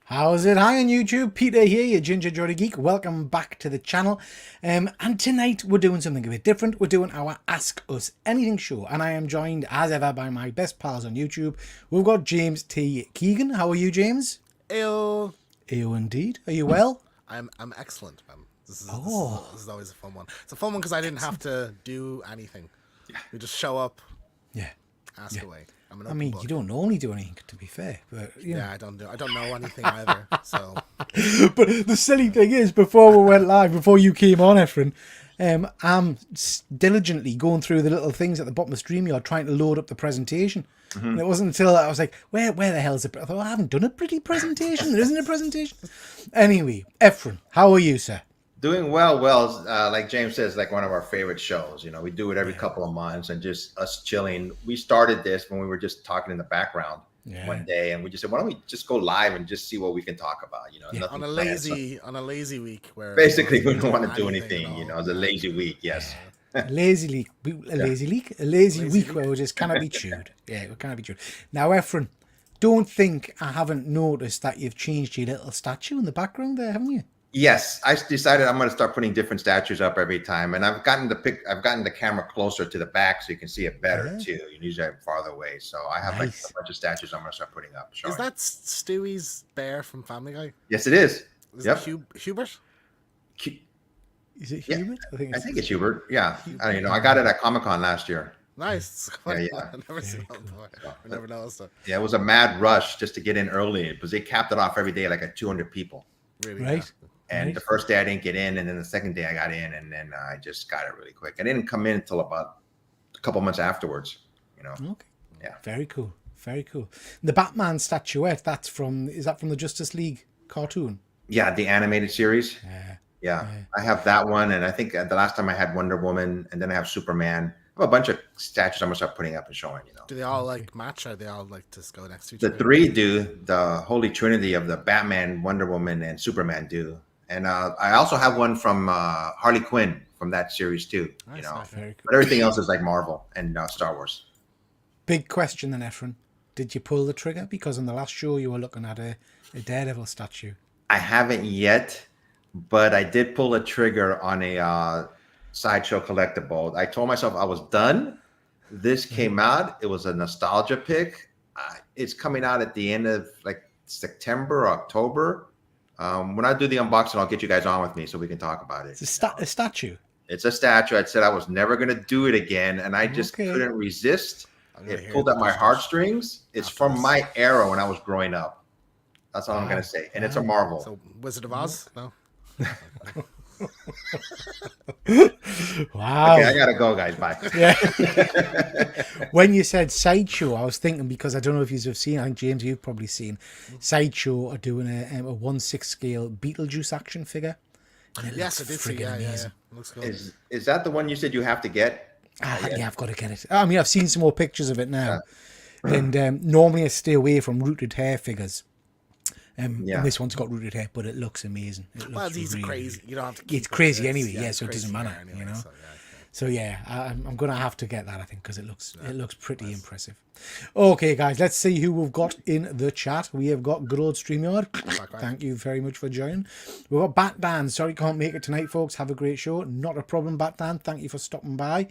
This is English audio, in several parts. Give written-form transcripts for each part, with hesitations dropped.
How's it hanging, YouTube? Peter here, your Ginger Jolly Geek. Welcome back to the channel. And tonight we're doing something a bit different. We're doing our Ask Us Anything show. And I am joined, as ever, by my best pals on YouTube. We've got James T. Keegan. How are you, James? Ew. Ew, indeed. Are you well? I'm excellent, man. This is always a fun one. It's a fun one because I didn't have to do anything. We just show up, Yeah. ask away. I'm an I open mean, book. you don't normally do anything, to be fair. But Yeah, I don't know anything either. So But the silly thing is, before we went live, before you came on, Efren, I'm diligently going through the little things at the bottom of StreamYard trying to load up the presentation. And it wasn't until I was like, where the hell's it? I thought, I haven't done a pretty presentation. There isn't a presentation. Anyway, Efren, how are you, sir? Doing well. Like James says, like one of our favorite shows. You know, we do it every couple of months and just us chilling. We started this when we were just talking in the background one day, and we just said, why don't we just go live and just see what we can talk about? You know, on a lazy week where basically we don't want to do anything. You know, it's a lazy week. Yes. A lazy week where we just cannot be chewed. Yeah, we cannot be chewed. Now, Efren, don't think I haven't noticed that you've changed your little statue in the background there, haven't you? Yes, I decided I'm going to start putting different statues up every time, and I've gotten the camera closer to the back so you can see it better too. Usually I'm farther away, so I have like a bunch of statues I'm going to start putting up. Is that Stewie's bear from Family Guy? Yes, it is. Is it Hubert? Is it Hubert? I think it's Hubert. Yeah, I got it at Comic-Con last year. Nice. Yeah. I've never seen that before. I never noticed it. Yeah, it was a mad rush just to get in early because they capped it off every day like at 200 people. Really? Right. And the first day I didn't get in, and then the second day I got in, and then I just got it really quick. I didn't come in until about a couple months afterwards. You know. Okay. Yeah. Very cool. Very cool. The Batman statuette. Is that from the Justice League cartoon? Yeah, the animated series. Yeah. I have that one, and I think the last time I had Wonder Woman, and then I have Superman. I have a bunch of statues I'm gonna start putting up and showing. You know. Do they all like match, or they all like just go next to each The other? three do. The Holy Trinity of the Batman, Wonder Woman, and Superman do. And I also have one from Harley Quinn from that series too. Nice, You know, Very cool. but everything else is like Marvel and Star Wars. Big question then, Efren. Did you pull the trigger? Because on the last show you were looking at a Daredevil statue. I haven't yet, but I did pull a trigger on a Sideshow collectible. I told myself I was done. This came out. It was a nostalgia pick. It's coming out at the end of like September or October. When I do the unboxing, I'll get you guys on with me so we can talk about it. It's a statue. It's a statue. I said I was never going to do it again, and I just couldn't resist. It pulled at my heartstrings. It's from my era when I was growing up. That's all I'm going to say. And it's a Marvel. So Wizard of Oz? No. Wow. Okay, I got to go, guys. Bye. Yeah. When you said Sideshow, I was thinking, because I don't know if you've seen, I think James, you've probably seen, Sideshow are doing a 1/6 scale Beetlejuice action figure. Yes, I did see. Yeah. It looks cool. Is that the one you said you have to get? Yeah, I've got to get it. I mean, I've seen some more pictures of it now. And normally I stay away from rooted hair figures. And this one's got rooted hair, but it looks amazing. It looks Well, these are crazy. You don't have to keep it's crazy it. anyway, It's so it doesn't matter, anyway, you know. So, I'm gonna have to get that, I think, because it looks pretty impressive. Okay, guys, let's see who we've got in the chat. We have got good old StreamYard. Thank you very much for joining. We've got Batman. Sorry, can't make it tonight, folks. Have a great show. Not a problem, Batman. Thank you for stopping by.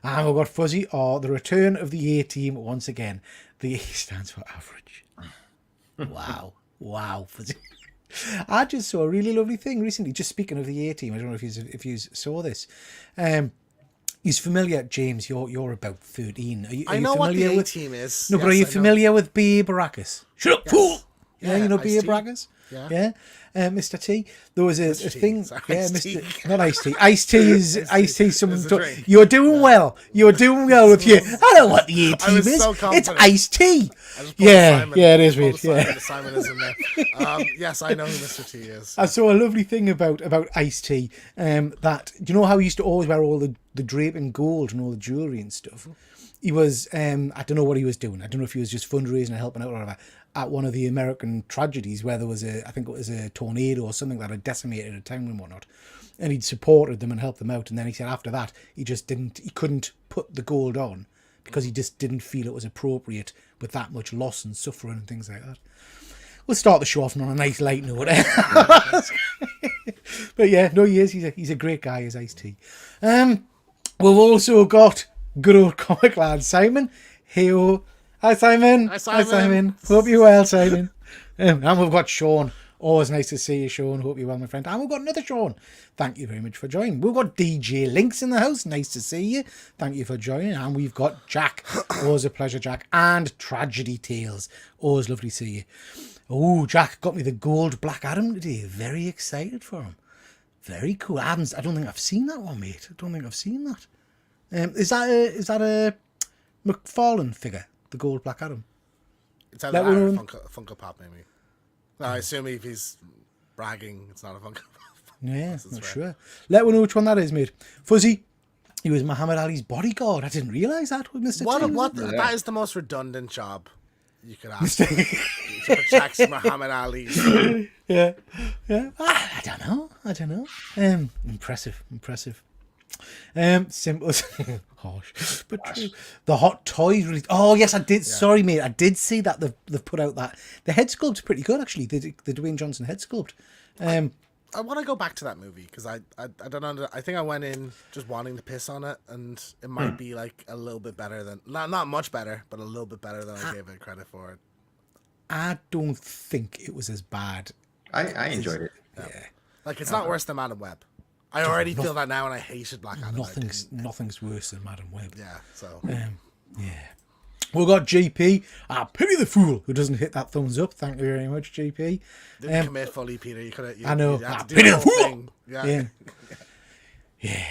And we've got Fuzzy, or the return of the A-Team once again. The A stands for average. Wow, Fuzzy. I just saw a really lovely thing recently. Just speaking of the A-Team, I don't know if you saw this. He's familiar, James. You're about 13. Are you I know what the familiar A-Team is. No, but are you familiar with B. Baracus? Shut up, fool! Yeah, you know B. Ice-T. Baracus? Yeah. Mr. T. There was a thing. Sorry, Yeah, Ice-T. Mr. Not Ice-T. Ice-T is someone. It's a drink. You're doing well. You're doing well with you. I know what the A-Team was is. so It's confident. Ice-T. I just pulled Yeah, Simon. it is Pulled weird. Simon. Yeah. The Simon is in there. Yes, I know who Mr. T is. I saw a lovely thing about Ice-T, that, do you know how he used to always wear all the draping gold and all the jewellery and stuff? He was, I don't know what he was doing. I don't know if he was just fundraising or helping out or whatever, at one of the American tragedies where there was I think it was a tornado or something that had decimated a town and whatnot. And he'd supported them and helped them out. And then he said after that, he couldn't put the gold on because he just didn't feel it was appropriate with that much loss and suffering and things like that. we'll start the show off on a nice light note. But yeah, no, he is. He's a great guy, is Ice-T. We've also got good old comic lad Simon. Hey-o. Hi, Simon. Hi, Simon. Hope you're well, Simon. And we've got Sean. Always nice to see you, Sean. Hope you're well, my friend. And we've got another Sean. Thank you very much for joining. We've got DJ Links in the house. Nice to see you. Thank you for joining. And we've got Jack. Always a pleasure, Jack. And Tragedy Tales. Always lovely to see you. Oh, Jack got me the gold Black Adam today. Very excited for him. Very cool. I don't think I've seen that one, mate. I don't think I've seen that. Is that a McFarlane figure? The gold Black Adam? It's either that or a Funko Pop, maybe. No, I assume if he's bragging, it's not a Funko Pop. Yeah, not sure. Let me know which one that is, mate. Fuzzy, he was Muhammad Ali's bodyguard. I didn't realise that with Mr. T. What? Yeah. That is the most redundant job you could ask. To protect Muhammad Ali. Yeah. I don't know. Impressive. Simple. Harsh, but true. The Hot Toys release. Oh yes, I did. Yeah. Sorry, mate. I did see that they've put out that the head sculpt's pretty good actually. The Dwayne Johnson head sculpt. I want to go back to that movie because I don't know. I think I went in just wanting to piss on it, and it might be like a little bit better than not much better, but a little bit better than I gave it credit for. I don't think it was as bad. I enjoyed it. Yeah, like it's not worse than Madam Web. I already feel that now, and I hated Black Adam. Nothing's worse than Madam Web. Yeah. So. Yeah. We've got GP. Pity the fool who doesn't hit that thumbs up. Thank you very much, GP. Didn't commit fully, Peter. You could have. I know. Pity the fool. Yeah.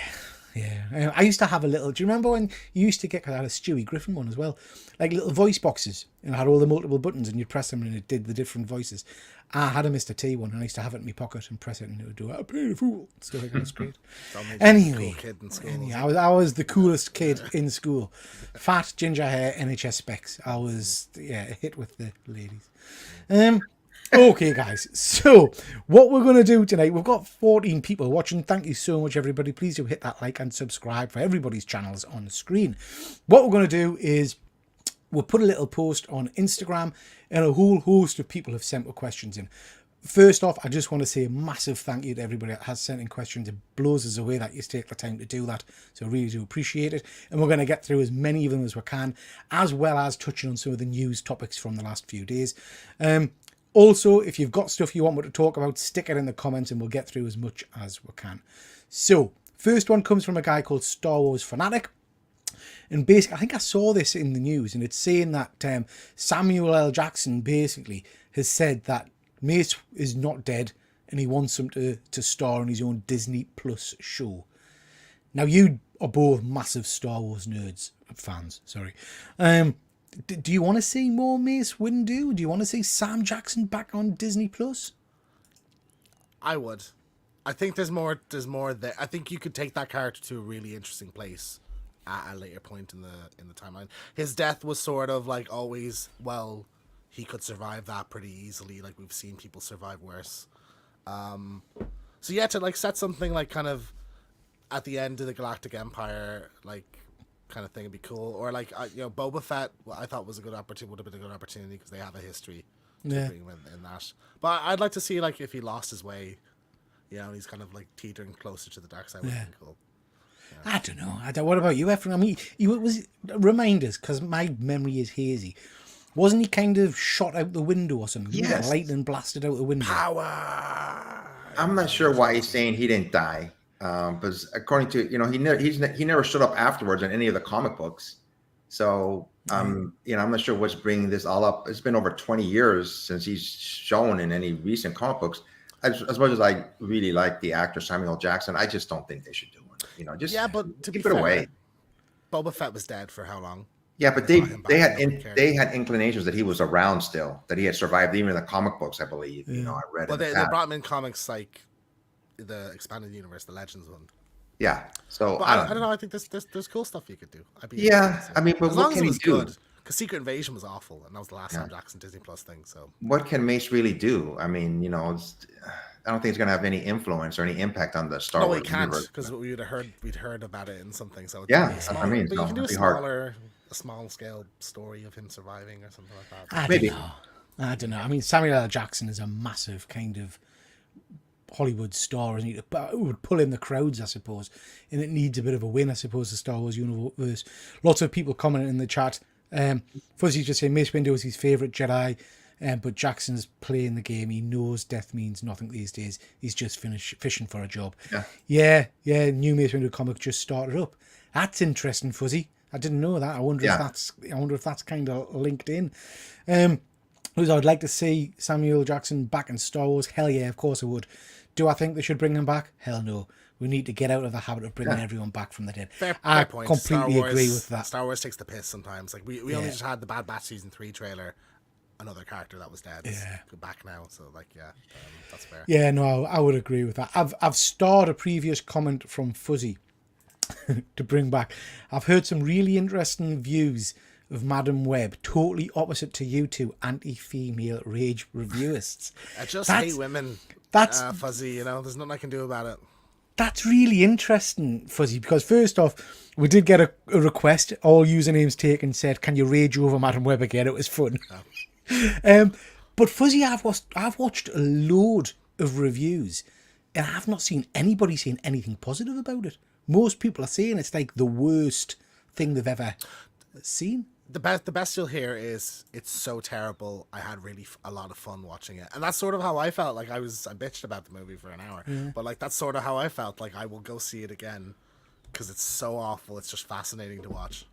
I used to have a little. Do you remember when you used to get? Cause I had a Stewie Griffin one as well, like little voice boxes, and it had all the multiple buttons, and you'd press them, and it did the different voices. I had a Mr. T one, and I used to have it in my pocket and press it, and it would do "Pity the fool." Stuff like that was great. Anyway, cool kid in school. I was the coolest kid in school. Fat, ginger hair, NHS specs. I was a hit with the ladies. Okay, guys. So, what we're going to do tonight, we've got 14 people watching. Thank you so much, everybody. Please do hit that like and subscribe for everybody's channels on the screen. What we're going to do is we'll put a little post on Instagram, and a whole host of people have sent questions in. First off, I just want to say a massive thank you to everybody that has sent in questions. It blows us away that you take the time to do that. So I really do appreciate it. And we're going to get through as many of them as we can, as well as touching on some of the news topics from the last few days. Also, if you've got stuff you want me to talk about, stick it in the comments and we'll get through as much as we can. So, first one comes from a guy called Star Wars Fanatic. And basically, I think I saw this in the news, and it's saying that Samuel L. Jackson basically has said that Mace is not dead and he wants him to star in his own Disney Plus show. Now, you are both massive Star Wars fans. Do you want to see more Mace Windu? Do you want to see Sam Jackson back on Disney Plus? I would. I think there's more there. I think you could take that character to a really interesting place at a later point in the timeline. His death was sort of like always, well, he could survive that pretty easily. Like we've seen people survive worse. So yeah, to like set something like kind of at the end of the Galactic Empire, like kind of thing would be cool. Or like Boba Fett, I thought was a good opportunity. Would have been a good opportunity because they have a history. Yeah. In that. But I'd like to see like if he lost his way, and he's kind of like teetering closer to the dark side. Would be cool. Yeah. I don't know. What about you, Ephraim? I mean, remind us, because my memory is hazy. Wasn't he kind of shot out the window or something? Yes. Lightning blasted out the window. Power. I'm not sure why he's saying he didn't die, because according to he never showed up afterwards in any of the comic books. So I'm not sure what's bringing this all up. It's been over 20 years since he's shown in any recent comic books. As much as I really like the actor Samuel Jackson, I just don't think they should do it. But to keep be it fair, away. Boba Fett was dead for how long? Yeah, but they had inclinations that he was around still, that he had survived even in the comic books, I believe. Yeah. I read. Well, they brought him in comics like the expanded universe, the Legends one. Yeah. So but I don't know. I think there's cool stuff you could do. But as what can he do? Because Secret Invasion was awful, and that was the last Sam Jackson Disney Plus thing. So what can Mace really do? I mean, I don't think it's going to have any influence or any impact on the Star Wars universe. No, it can't, because we'd heard about it in something. So that's what I mean. But you can do a small scale story of him surviving or something like that. Maybe. I don't know. I mean, Samuel L. Jackson is a massive kind of Hollywood star, isn't he? But it would pull in the crowds, I suppose. And it needs a bit of a win, I suppose, the Star Wars universe. Lots of people commenting in the chat. Fuzzy's just saying Mace Windu is his favourite Jedi, but Jackson's playing the game. He knows death means nothing these days. He's just finished fishing for a job. Yeah. New Mace Windu comic just started up. That's interesting, Fuzzy. I didn't know that. I wonder if that's kind of linked in. I'd like to see Samuel Jackson back in Star Wars. Hell yeah, of course I would. Do I think they should bring him back? Hell no. We need to get out of the habit of bringing everyone back from the dead. Fair point. Completely agree with that. Star Wars takes the piss sometimes. Like we only just had the Bad Batch season 3 trailer. Another character that was dead. Yeah. Go back now. So that's fair. Yeah, no, I would agree with that. I've starred a previous comment from Fuzzy to bring back. I've heard some really interesting views of Madam Web, totally opposite to you two anti-female rage reviewers. I just hate women. That's Fuzzy. There's nothing I can do about it. That's really interesting, Fuzzy, because first off, we did get a request. All usernames taken said, "Can you rage over Madam Web again?" It was fun. Oh. But Fuzzy, I've watched a load of reviews, and I've not seen anybody saying anything positive about it. Most people are saying it's like the worst thing they've ever seen. The best you'll hear is it's so terrible. I had really a lot of fun watching it, and that's sort of how I felt. Like I bitched about the movie for an hour, but like that's sort of how I felt. Like I will go see it again because it's so awful. It's just fascinating to watch.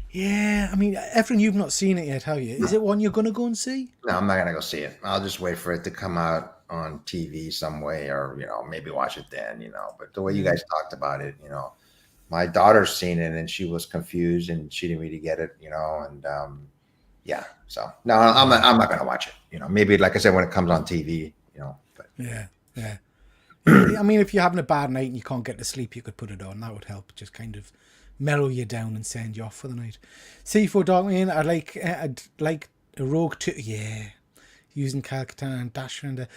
Yeah, I mean, Efren, you've not seen it yet, have you? Is it one you're going to go and see? No, I'm not gonna go see it. I'll just wait for it to come out on TV some way, or maybe watch it then. But the way you guys talked about it, my daughter's seen it and she was confused and she didn't really get it, and so no, I'm not gonna watch it. Maybe like I said, when it comes on TV, but yeah. I mean, if you're having a bad night and you can't get to sleep, you could put it on. That would help, just kind of mellow you down and send you off for the night. C4 Darkman, I'd like a Rogue 2, using Kyle Katarn and Dash Render.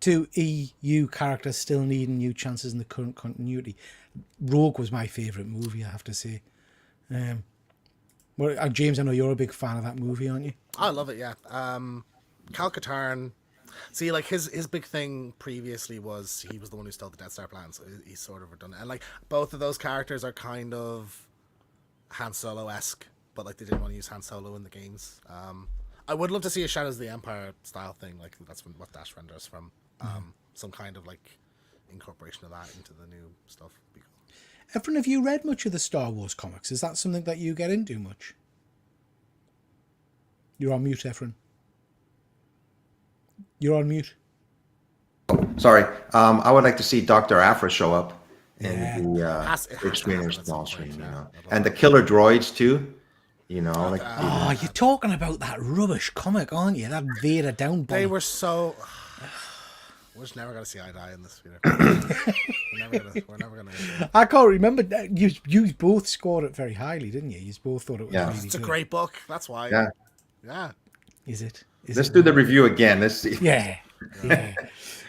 2 EU characters still needing new chances in the current continuity. Rogue was my favourite movie, I have to say. James, I know you're a big fan of that movie, aren't you? I love it, yeah. Kyle Katarn, see, like his big thing previously was he was the one who stole the Death Star plan, so he's sort of redundant. And like both of those characters are kind of Han Solo-esque, but like they didn't want to use Han Solo in the games. I would love to see a Shadows of the Empire style thing, like that's what Dash Render is from. Some kind of like incorporation of that into the new stuff. Efren, have you read much of the Star Wars comics? Is that something that you get into much? You're on mute, Efren. You're on mute. Sorry. I would like to see Dr. Aphra show up in the big screen or small screen, and the killer droids too. Oh, you're talking about that rubbish comic, aren't you? That Vader down. They were so. We're just never gonna see eye to eye in this video. We're never gonna. I can't remember. You both scored it very highly, didn't you? You both thought it was really It's a good. great book. That's why. Yeah. Is it? Let's do the review again. Let's see. Yeah.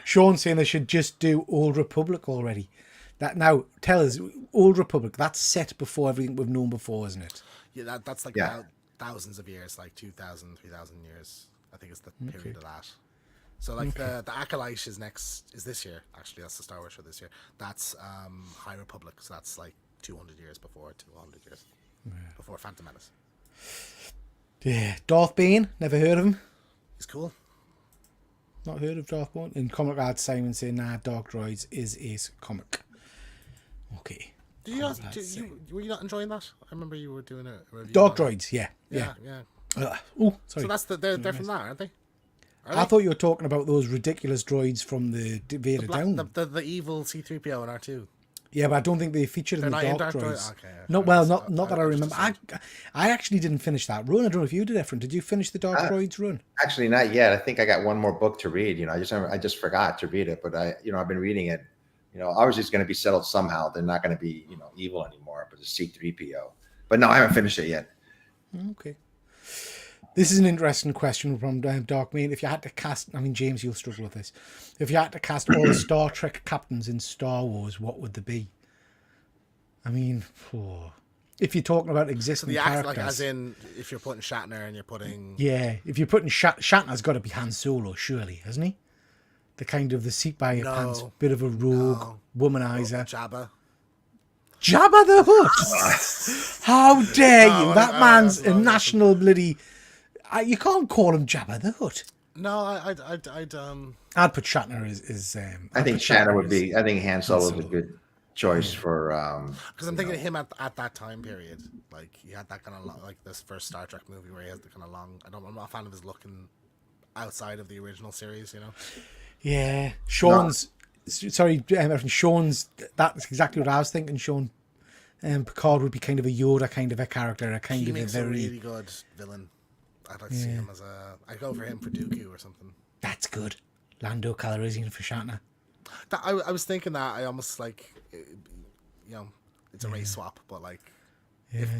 Sean saying they should just do Old Republic already. That now tell us, Old Republic. That's set before everything we've known before, isn't it? Yeah, that's like thousands of years, like 2,000, 3,000 years. I think it's the period of that. So like the Acolyte is this year. Actually, that's the Star Wars show this year. That's High Republic. So that's like 200 years before before Phantom Menace. Yeah, Darth Bane. Never heard of him. He's cool. Not heard of Darth Bane. In Comic Art, Simon saying, "Nah, Dark Droids is a comic." Okay. Were you not enjoying that? I remember you were doing a review. Dark Droids, yeah. Sorry. So that's they're from that, aren't they? I thought you were talking about those ridiculous droids from the Vader Down. The evil C-3PO and R2. Yeah, but I don't think they featured in the Dark Droids. Okay, not that I remember. I actually didn't finish that run. I don't know if you did, Efren. Did you finish the Dark Droids run? Actually, not yet. I think I got one more book to read. I just forgot to read it, but I've been reading it. Obviously it's going to be settled somehow. They're not going to be, evil anymore, but it's C-3PO. But no, I haven't finished it yet. Okay. This is an interesting question from Darkman. If you had to cast, James, you'll struggle with this. If you had to cast all the Star Trek captains in Star Wars, what would they be? if you're talking about So existing the actor, characters, like as in if you're putting Shatner and you're putting yeah, if you're putting Shatner's got to be Han Solo, surely, hasn't he? The kind of the seat by your pants, bit of a rogue womanizer. Jabba. Jabba the Hutt. How dare you? No, That no, man's no, a no. national bloody. You can't call him Jabba the Hutt. No, I'd I'd put Shatner as I think Shatner would be. I think Han Solo is a Solo. good choice for. because I'm thinking of him at that time period. Like he had that kind of like this first Star Trek movie where he has the kind of long. I'm not a fan of his looking outside of the original series. You know. Yeah, Sean's. Sorry, Sean's. That's exactly what I was thinking. Sean, Picard would be kind of a Yoda kind of a character, a kind He of a makes a very. really good villain. I'd like to see him as a. I'd go for him for Dooku or something. That's good. Lando Calrissian for Shatner. I was thinking that I almost like, it's a race swap, but like,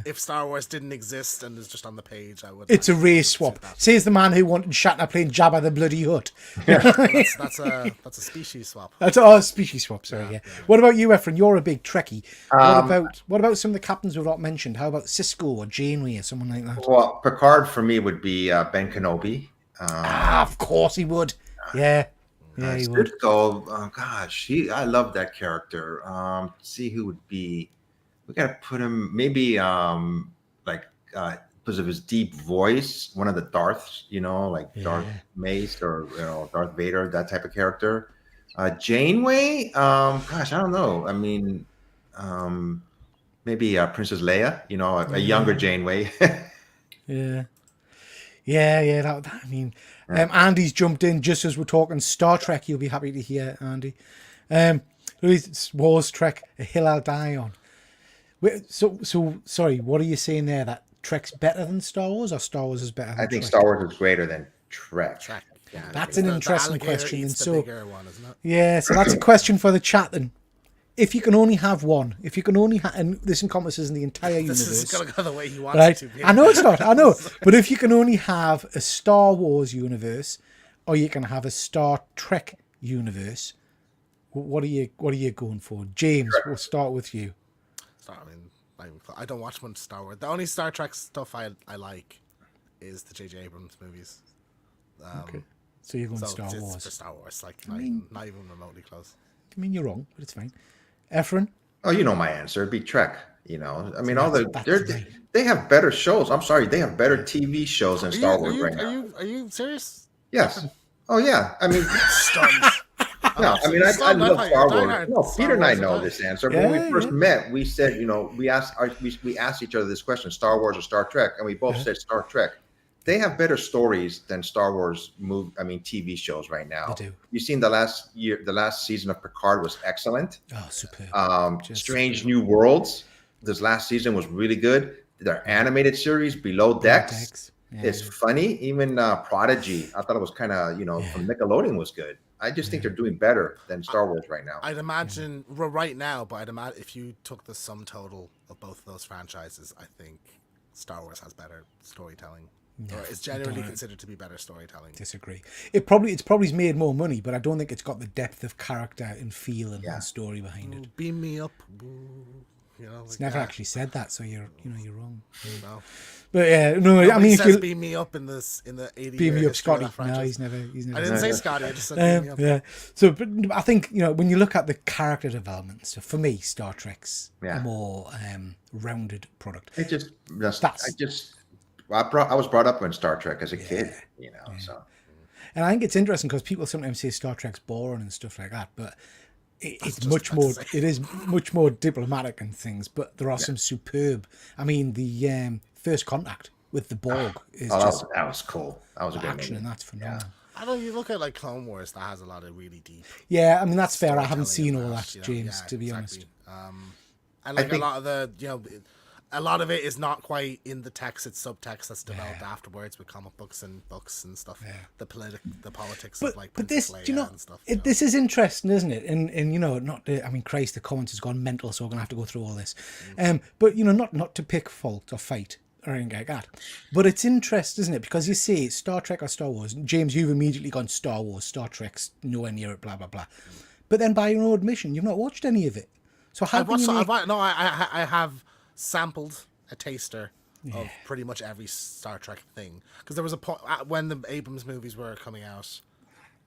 if Star Wars didn't exist and is just on the page, I would. It's a like, race see swap. that. Says the man who wanted Shatner playing Jabba the bloody Hutt. That's a species swap. That's a species swap. Sorry, yeah. What about you, Efren? You're a big Trekkie. What about some of the captains we've not mentioned? How about Cisco or Janeway or someone like that? Well, Picard for me would be Ben Kenobi. Of course he would. Yeah, he would. Cisco, gosh, I love that character. See who would be. We gotta put him maybe because of his deep voice, one of the Darths, like Darth Mace or Darth Vader, that type of character. Janeway, gosh, I don't know. I mean, maybe Princess Leia, a younger Janeway. Yeah. I mean, Andy's jumped in just as we're talking Star Trek. You'll be happy to hear, Andy. Wars Trek, A Hill I'll Die On. So sorry, what are you saying there? That Trek's better than Star Wars, or Star Wars is better than I think Trek? Star Wars is greater than Trek. Track. Yeah, That's it's an the interesting alligator question, eats and the so- bigger one, isn't it? Yeah, so that's a question for the chat then. If you can only have one, and this encompasses in the entire This universe, is gonna go the way you want right? it to. I know it's not. I know, but if you can only have a Star Wars universe, or you can have a Star Trek universe, what are you going for, James? We'll start with you. I don't watch much Star Wars. The only Star Trek stuff I like is the J.J. Abrams movies. Okay, so you're going So Star it's Wars. for Star Wars, like not even remotely close. I mean, you're wrong, but it's fine. Efren, Oh, you know my answer. It'd be Trek. I mean, that's they have better shows. I'm sorry, they have better TV shows than Star Wars right now. Are you serious? Yes. Oh yeah. I mean, Stunned. no. I mean, I Stunned. love thought Star you were Wars. diehard No, Star Peter and I Wars know guy. this answer. Yeah, When we first met, we said, we asked each other this question: Star Wars or Star Trek, and we both said Star Trek. They have better stories than Star Wars TV shows right now. They do. You've seen the last season of Picard was excellent. oh, superb. Just Strange New Worlds. This last season was really good. Their animated series Below Decks Yeah. is funny. Even Prodigy, I thought it was kind of from Nickelodeon was good. I just think they're doing better than Star Wars right now. I'd imagine right now, but I'd imagine if you took the sum total of both of those franchises, I think Star Wars has better storytelling. Or it's generally considered to be better storytelling. Disagree. It's probably made more money, but I don't think it's got the depth of character and feel and story behind it. Beam me up. It's never actually said that, so you're wrong. No. But yeah, no, I mean, if says you beam me up in the 80 beam me year up, history of Scotty. that franchise. No, he's never. I didn't say Scotty. I just said beam me up. Yeah. So, but I think when you look at the character development and stuff, for me, Star Trek's a more rounded product. I was brought up on Star Trek as a kid, so. And I think it's interesting because people sometimes say Star Trek's boring and stuff like that, but it's much more. It is much more diplomatic and things. But there are some superb. I mean, the First Contact with the Borg is just that was cool. That was a good action, movie. and that's phenomenal. I know you look at like Clone Wars that has a lot of really deep. Yeah, I mean that's fair. I haven't seen storytelling all in that, you know? James. Yeah, To be exactly. honest, And like think- a lot of the a lot of it is not quite in the text; it's subtext that's developed afterwards with comic books and stuff. The politics of like but Princess this, do you Leia know, and stuff. this is interesting, isn't it? And not to, I mean, Christ, the comments has gone mental, so we're gonna have to go through all this. But not to pick fault or fight or anything like that. But it's interesting, isn't it? Because you say Star Trek or Star Wars, James, you've immediately gone Star Wars, Star Trek's nowhere near it, blah blah blah. But then, by your own admission, you've not watched any of it. So how I've can watched. you make... I have sampled a taster of pretty much every Star Trek thing. Because there was a point when the Abrams movies were coming out,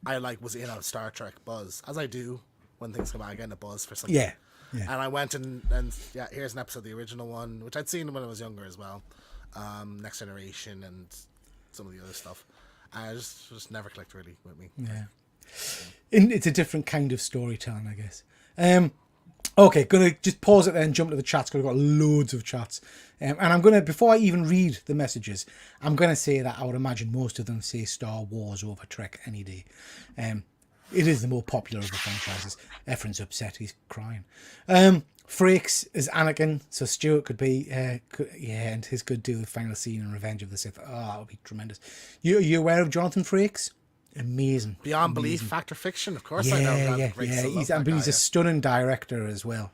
I was in a Star Trek buzz, as I do when things come out. I get in a buzz for something. Yeah. And I went and here's an episode of the original one, which I'd seen when I was younger as well. Next Generation and some of the other stuff. And it just never clicked really with me. Yeah. It's a different kind of storytelling, I guess. Okay, gonna just pause it there and jump to the chats because we've got loads of chats. And I'm gonna, before I even read the messages, I'm gonna say that I would imagine most of them say Star Wars over Trek any day. It is the more popular of the franchises. Efren's upset, he's crying. Frakes is Anakin, so Stuart could be, and his could do the final scene in Revenge of the Sith. Oh, that would be tremendous. You aware of Jonathan Frakes? Amazing. Beyond Belief, Fact or Fiction, of course I know. He's a stunning director as well.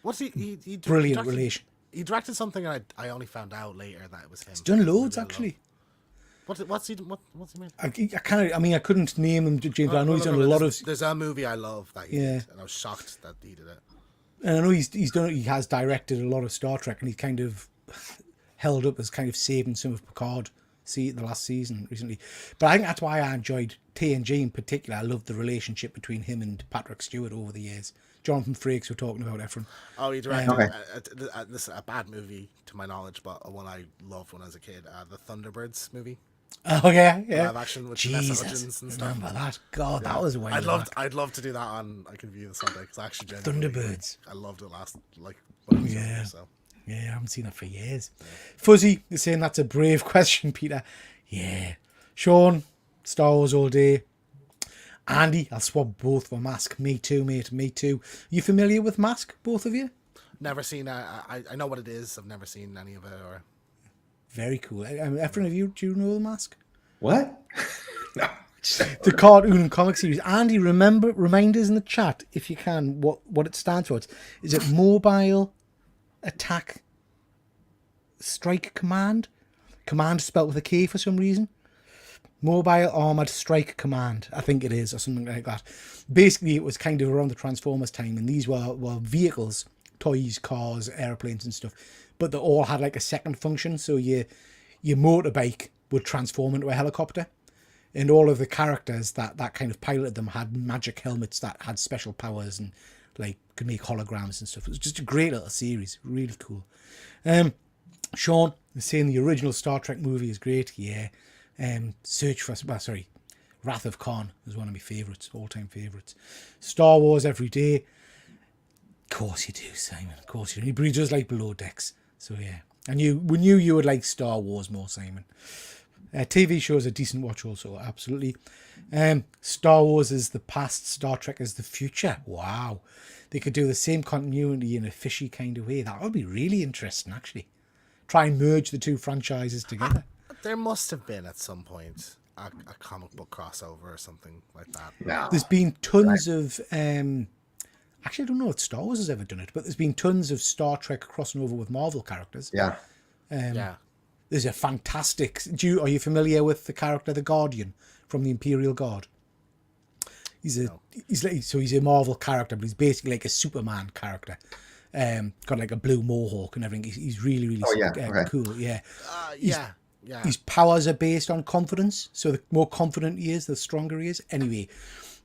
What's he Brilliant relation. He directed something I only found out later that it was him. He's done loads actually. What's he made? I couldn't name him, James, but I know he's done a lot of. There's a movie I love that he did, and I was shocked that he did it. And I know he has directed a lot of Star Trek, and he's kind of held up as kind of saving some of Picard. See the last season recently, but I think that's why I enjoyed TNG in particular. I loved the relationship between him and Patrick Stewart over the years. Jonathan Frakes we're talking about, Efren. Oh, he directed this is a bad movie to my knowledge, but one I loved when I was a kid. The Thunderbirds movie. Oh yeah. Live action with Vanessa Hudgens and stuff. Remember that? God, that was way. I'd love to do that on. I can view this someday because I actually Thunderbirds. I loved it last when I was younger, so. Yeah, I haven't seen it for years. Fuzzy is saying that's a brave question, Peter. Yeah. Sean, Star Wars all day. Andy, I'll swap both for Mask. Me too, mate. Me too. You familiar with Mask, both of you? Never seen. I know what it is. I've never seen any of it. Or very cool. Efren, do you know the Mask? What? No. The cartoon comic series. Andy, remind us in the chat if you can what it stands for. Is it Mobile Attack Strike Command spelled with a K for some reason? Mobile Armored Strike Command, I think it is, or something like that. Basically, it was kind of around the Transformers time, and these were vehicles, toys, cars, airplanes and stuff, but they all had like a second function. So your motorbike would transform into a helicopter, and all of the characters that kind of piloted them had magic helmets that had special powers and like could make holograms and stuff. It was just a great little series, really cool. Sean is saying the original Star Trek movie is great. Yeah. Wrath of Khan is one of my favourites, all-time favourites. Star Wars every day. Of course you do, Simon. Of course you do. But he does like Below Decks. So yeah. And we knew you would like Star Wars more, Simon. TV shows a decent watch also, absolutely. Star Wars is the past, Star Trek is the future. Wow. They could do the same continuity in a fishy kind of way. That would be really interesting, actually. Try and merge the two franchises together. There must have been at some point a comic book crossover or something like that. No. There's been tons of... actually, I don't know if Star Wars has ever done it, but there's been tons of Star Trek crossing over with Marvel characters. Yeah. There's a fantastic... Are you familiar with the character, the Guardian, from the Imperial Guard? He's a Marvel character, but he's basically like a Superman character. Got like a blue mohawk and everything. He's really cool. Yeah. Yeah. His powers are based on confidence, so the more confident he is, the stronger he is. Anyway,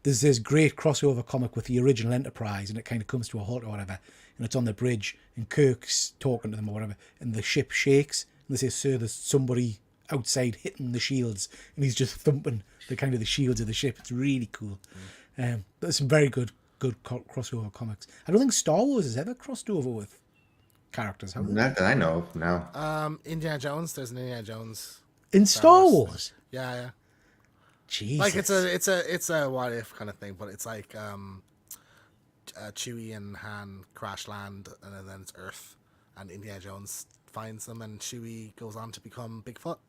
there's this great crossover comic with the original Enterprise, and it kind of comes to a halt or whatever, and it's on the bridge, and Kirk's talking to them or whatever, and the ship shakes, and they say, "Sir, there's somebody outside hitting the shields," and he's just thumping the shields of the ship. It's really cool. There's some very good crossover comics. I don't think Star Wars has ever crossed over with characters, have they? Not that I know of, no. Indiana Jones. There's an Indiana Jones in Star Wars. Yeah. Jesus. Like it's a what if kind of thing, but it's like Chewie and Han crash land, and then it's Earth, and Indiana Jones finds them, and Chewie goes on to become Bigfoot.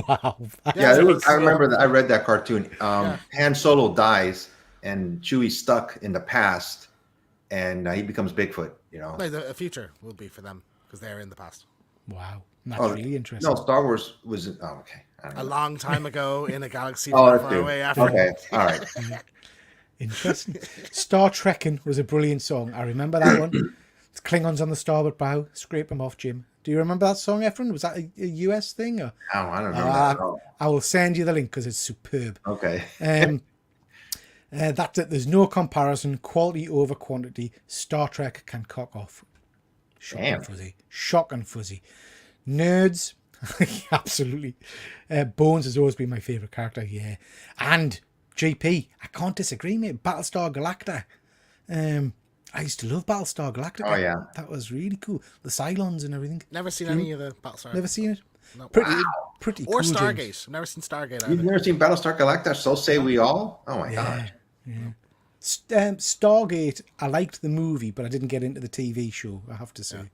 Wow. Yeah, I remember that. I read that cartoon. Han Solo dies, and Chewie's stuck in the past, and he becomes Bigfoot. Like the future will be for them because they're in the past. Wow, that's really interesting. No, Star Wars was. Oh, okay. A long time ago in a galaxy far away. After. Okay, all right. Interesting. Star Trekkin' was a brilliant song. I remember that one. Klingons on the starboard bow, scrape them off, Jim. Do you remember that song, Efren? Was that a US thing? Or? Oh, I don't know that at all. I will send you the link because it's superb. Okay. That's it. There's no comparison. Quality over quantity. Star Trek can cock off. Shock Damn. and fuzzy. Shock and fuzzy. Nerds. Absolutely. Bones has always been my favourite character. Yeah. And JP. I can't disagree, mate. Battlestar Galactica. I used to love Battlestar Galactica. Oh, yeah. That was really cool. The Cylons and everything. Never seen any of the Battlestar. Never seen it? No. Pretty Or cool. Stargate. James. I've never seen Stargate You've either. never seen Battlestar Galactica? So say we all. Oh my god. Stargate, I liked the movie, but I didn't get into the TV show, I have to say.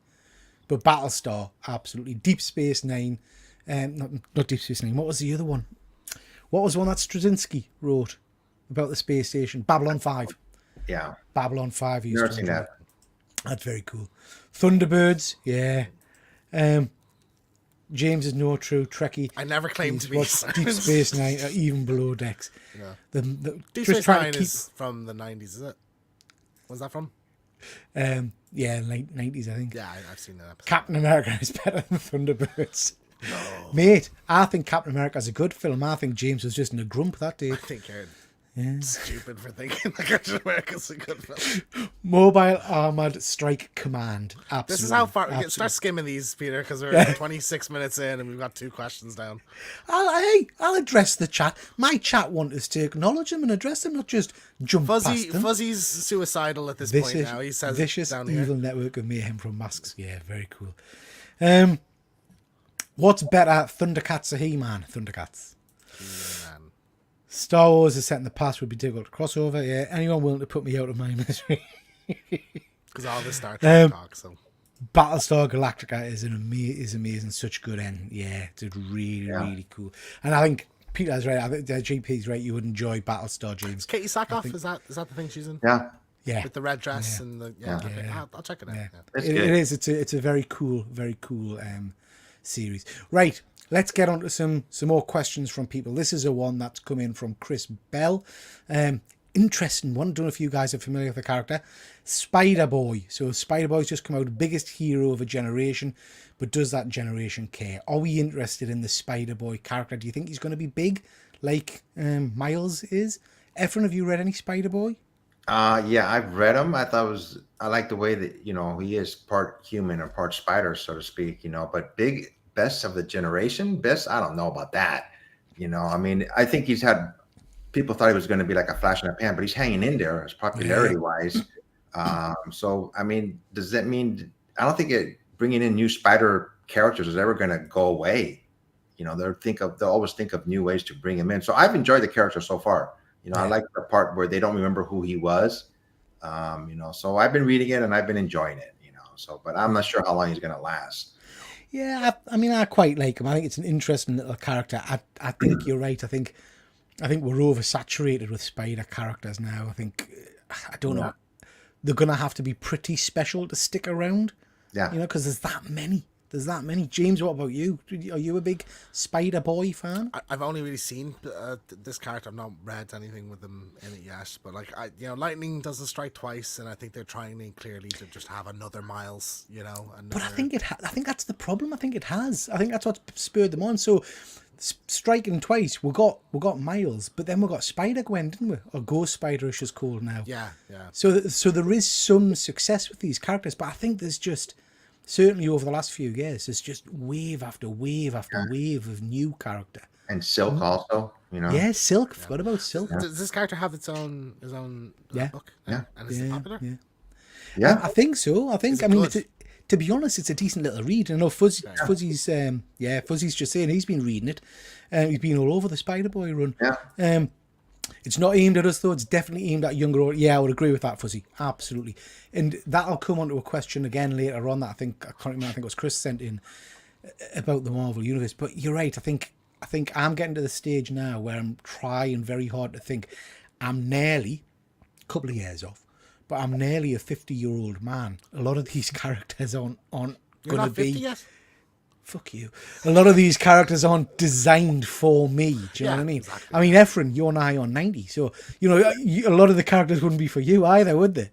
But Battlestar, absolutely. Deep Space Nine. Not Deep Space Nine. What was the other one? What was one that Straczynski wrote about the space station? Babylon 5. Yeah. Babylon 5. Never seen that. That's very cool. Thunderbirds, yeah. James is no true Trekkie. I never claimed to be. What's Deep Space Nine, or even Below Decks. Yeah. just Deep Space trying Nine to keep, is from the 90s, is it? When's that from? yeah, late 90s, I think. Yeah, I've seen that episode. Captain America is better than Thunderbirds. No. Mate, I think Captain America is a good film. I think James was just in a grump that day. I think you're stupid for thinking that Captain America's a good film. Mobile Armored Strike Command. Absolutely. This is how far... Absolutely. Start skimming these, Peter, because we're 26 minutes in and we've got 2 questions down. I'll address the chat. My chat want us to acknowledge them and address them, not just jump past them. Fuzzy's suicidal at this point now. He says vicious down evil here. network of mayhem from masks. Yeah, very cool. What's better, Thundercats or He-Man? Thundercats. Man. Star Wars is set in the past, would be difficult to cross over. Yeah, anyone willing to put me out of my misery? Because all this Star Trek talk, so... Battlestar Galactica is amazing. Such good end. Yeah, it's really cool. And I think Peter's right. I think GP's right. You would enjoy Battlestar, James. Katie Sackhoff, is that the thing she's in? Yeah. Yeah, With the red dress and the... Yeah, okay. I'll check it out. yeah. Yeah. It's It good. is. It's a very cool series. Right. Let's get on to some more questions from people. This is a one that's come in from Chris Bell. Interesting one. Don't know if you guys are familiar with the character. Spider-Boy. So Spider-Boy's just come out, biggest hero of a generation, but does that generation care? Are we interested in the Spider-Boy character? Do you think he's going to be big like Miles is? Efren, have you read any Spider-Boy? Yeah, I've read him. I like the way that, he is part human or part spider, so to speak, but big best of the generation, I don't know about that. I mean, I think people thought he was going to be like a flash in the pan, but he's hanging in there as popularity wise. So, I mean, does that mean, I don't think bringing in new spider characters is ever going to go away. They'll always think of new ways to bring him in. So I've enjoyed the character so far. I like the part where they don't remember who he was. So I've been reading it and I've been enjoying it, but I'm not sure how long he's going to last. Yeah, I mean, I quite like him. I think it's an interesting little character. I think you're right. I think we're oversaturated with spider characters now. I don't know. They're going to have to be pretty special to stick around. Yeah. Because there's that many. James, what about you? Are you a big Spider-Boy fan? I've only really seen this character. I've not read anything with them in it yet. But lightning doesn't strike twice, and I think they're trying clearly to just have another Miles. But I think I think that's the problem. I think it has. I think that's what spurred them on. So striking twice, we got Miles, but then we got Spider-Gwen, didn't we? Or Ghost Spider, as she's called now. Yeah. So there is some success with these characters, but I think there's just. Certainly over the last few years, there's just wave after wave after wave of new character. And Silk also, Yeah, Silk. Forgot about Silk. Does this character have his own book? Yeah. And is it popular? Yeah. Yeah. I think so. I Is it mean, good? to be honest, it's a decent little read. I know Fuzzy's Fuzzy's just saying he's been reading it. He's been all over the Spider-Boy run. Yeah. It's not aimed at us, though. It's definitely aimed at younger audience. Yeah, I would agree with that, Fuzzy. Absolutely. And that'll come onto a question again later on that I can't remember, I think it was Chris sent in about the Marvel Universe. But you're right. I think I'm getting to the stage now where I'm trying very hard to think. I'm nearly a couple of years off, but I'm nearly a 50-year-old man. A lot of these characters aren't You're going to not 50 be... yet? Fuck you. A lot of these characters aren't designed for me. Do you know what I mean? Exactly. I mean, Efren, you're nigh on 90. So, a lot of the characters wouldn't be for you either, would they?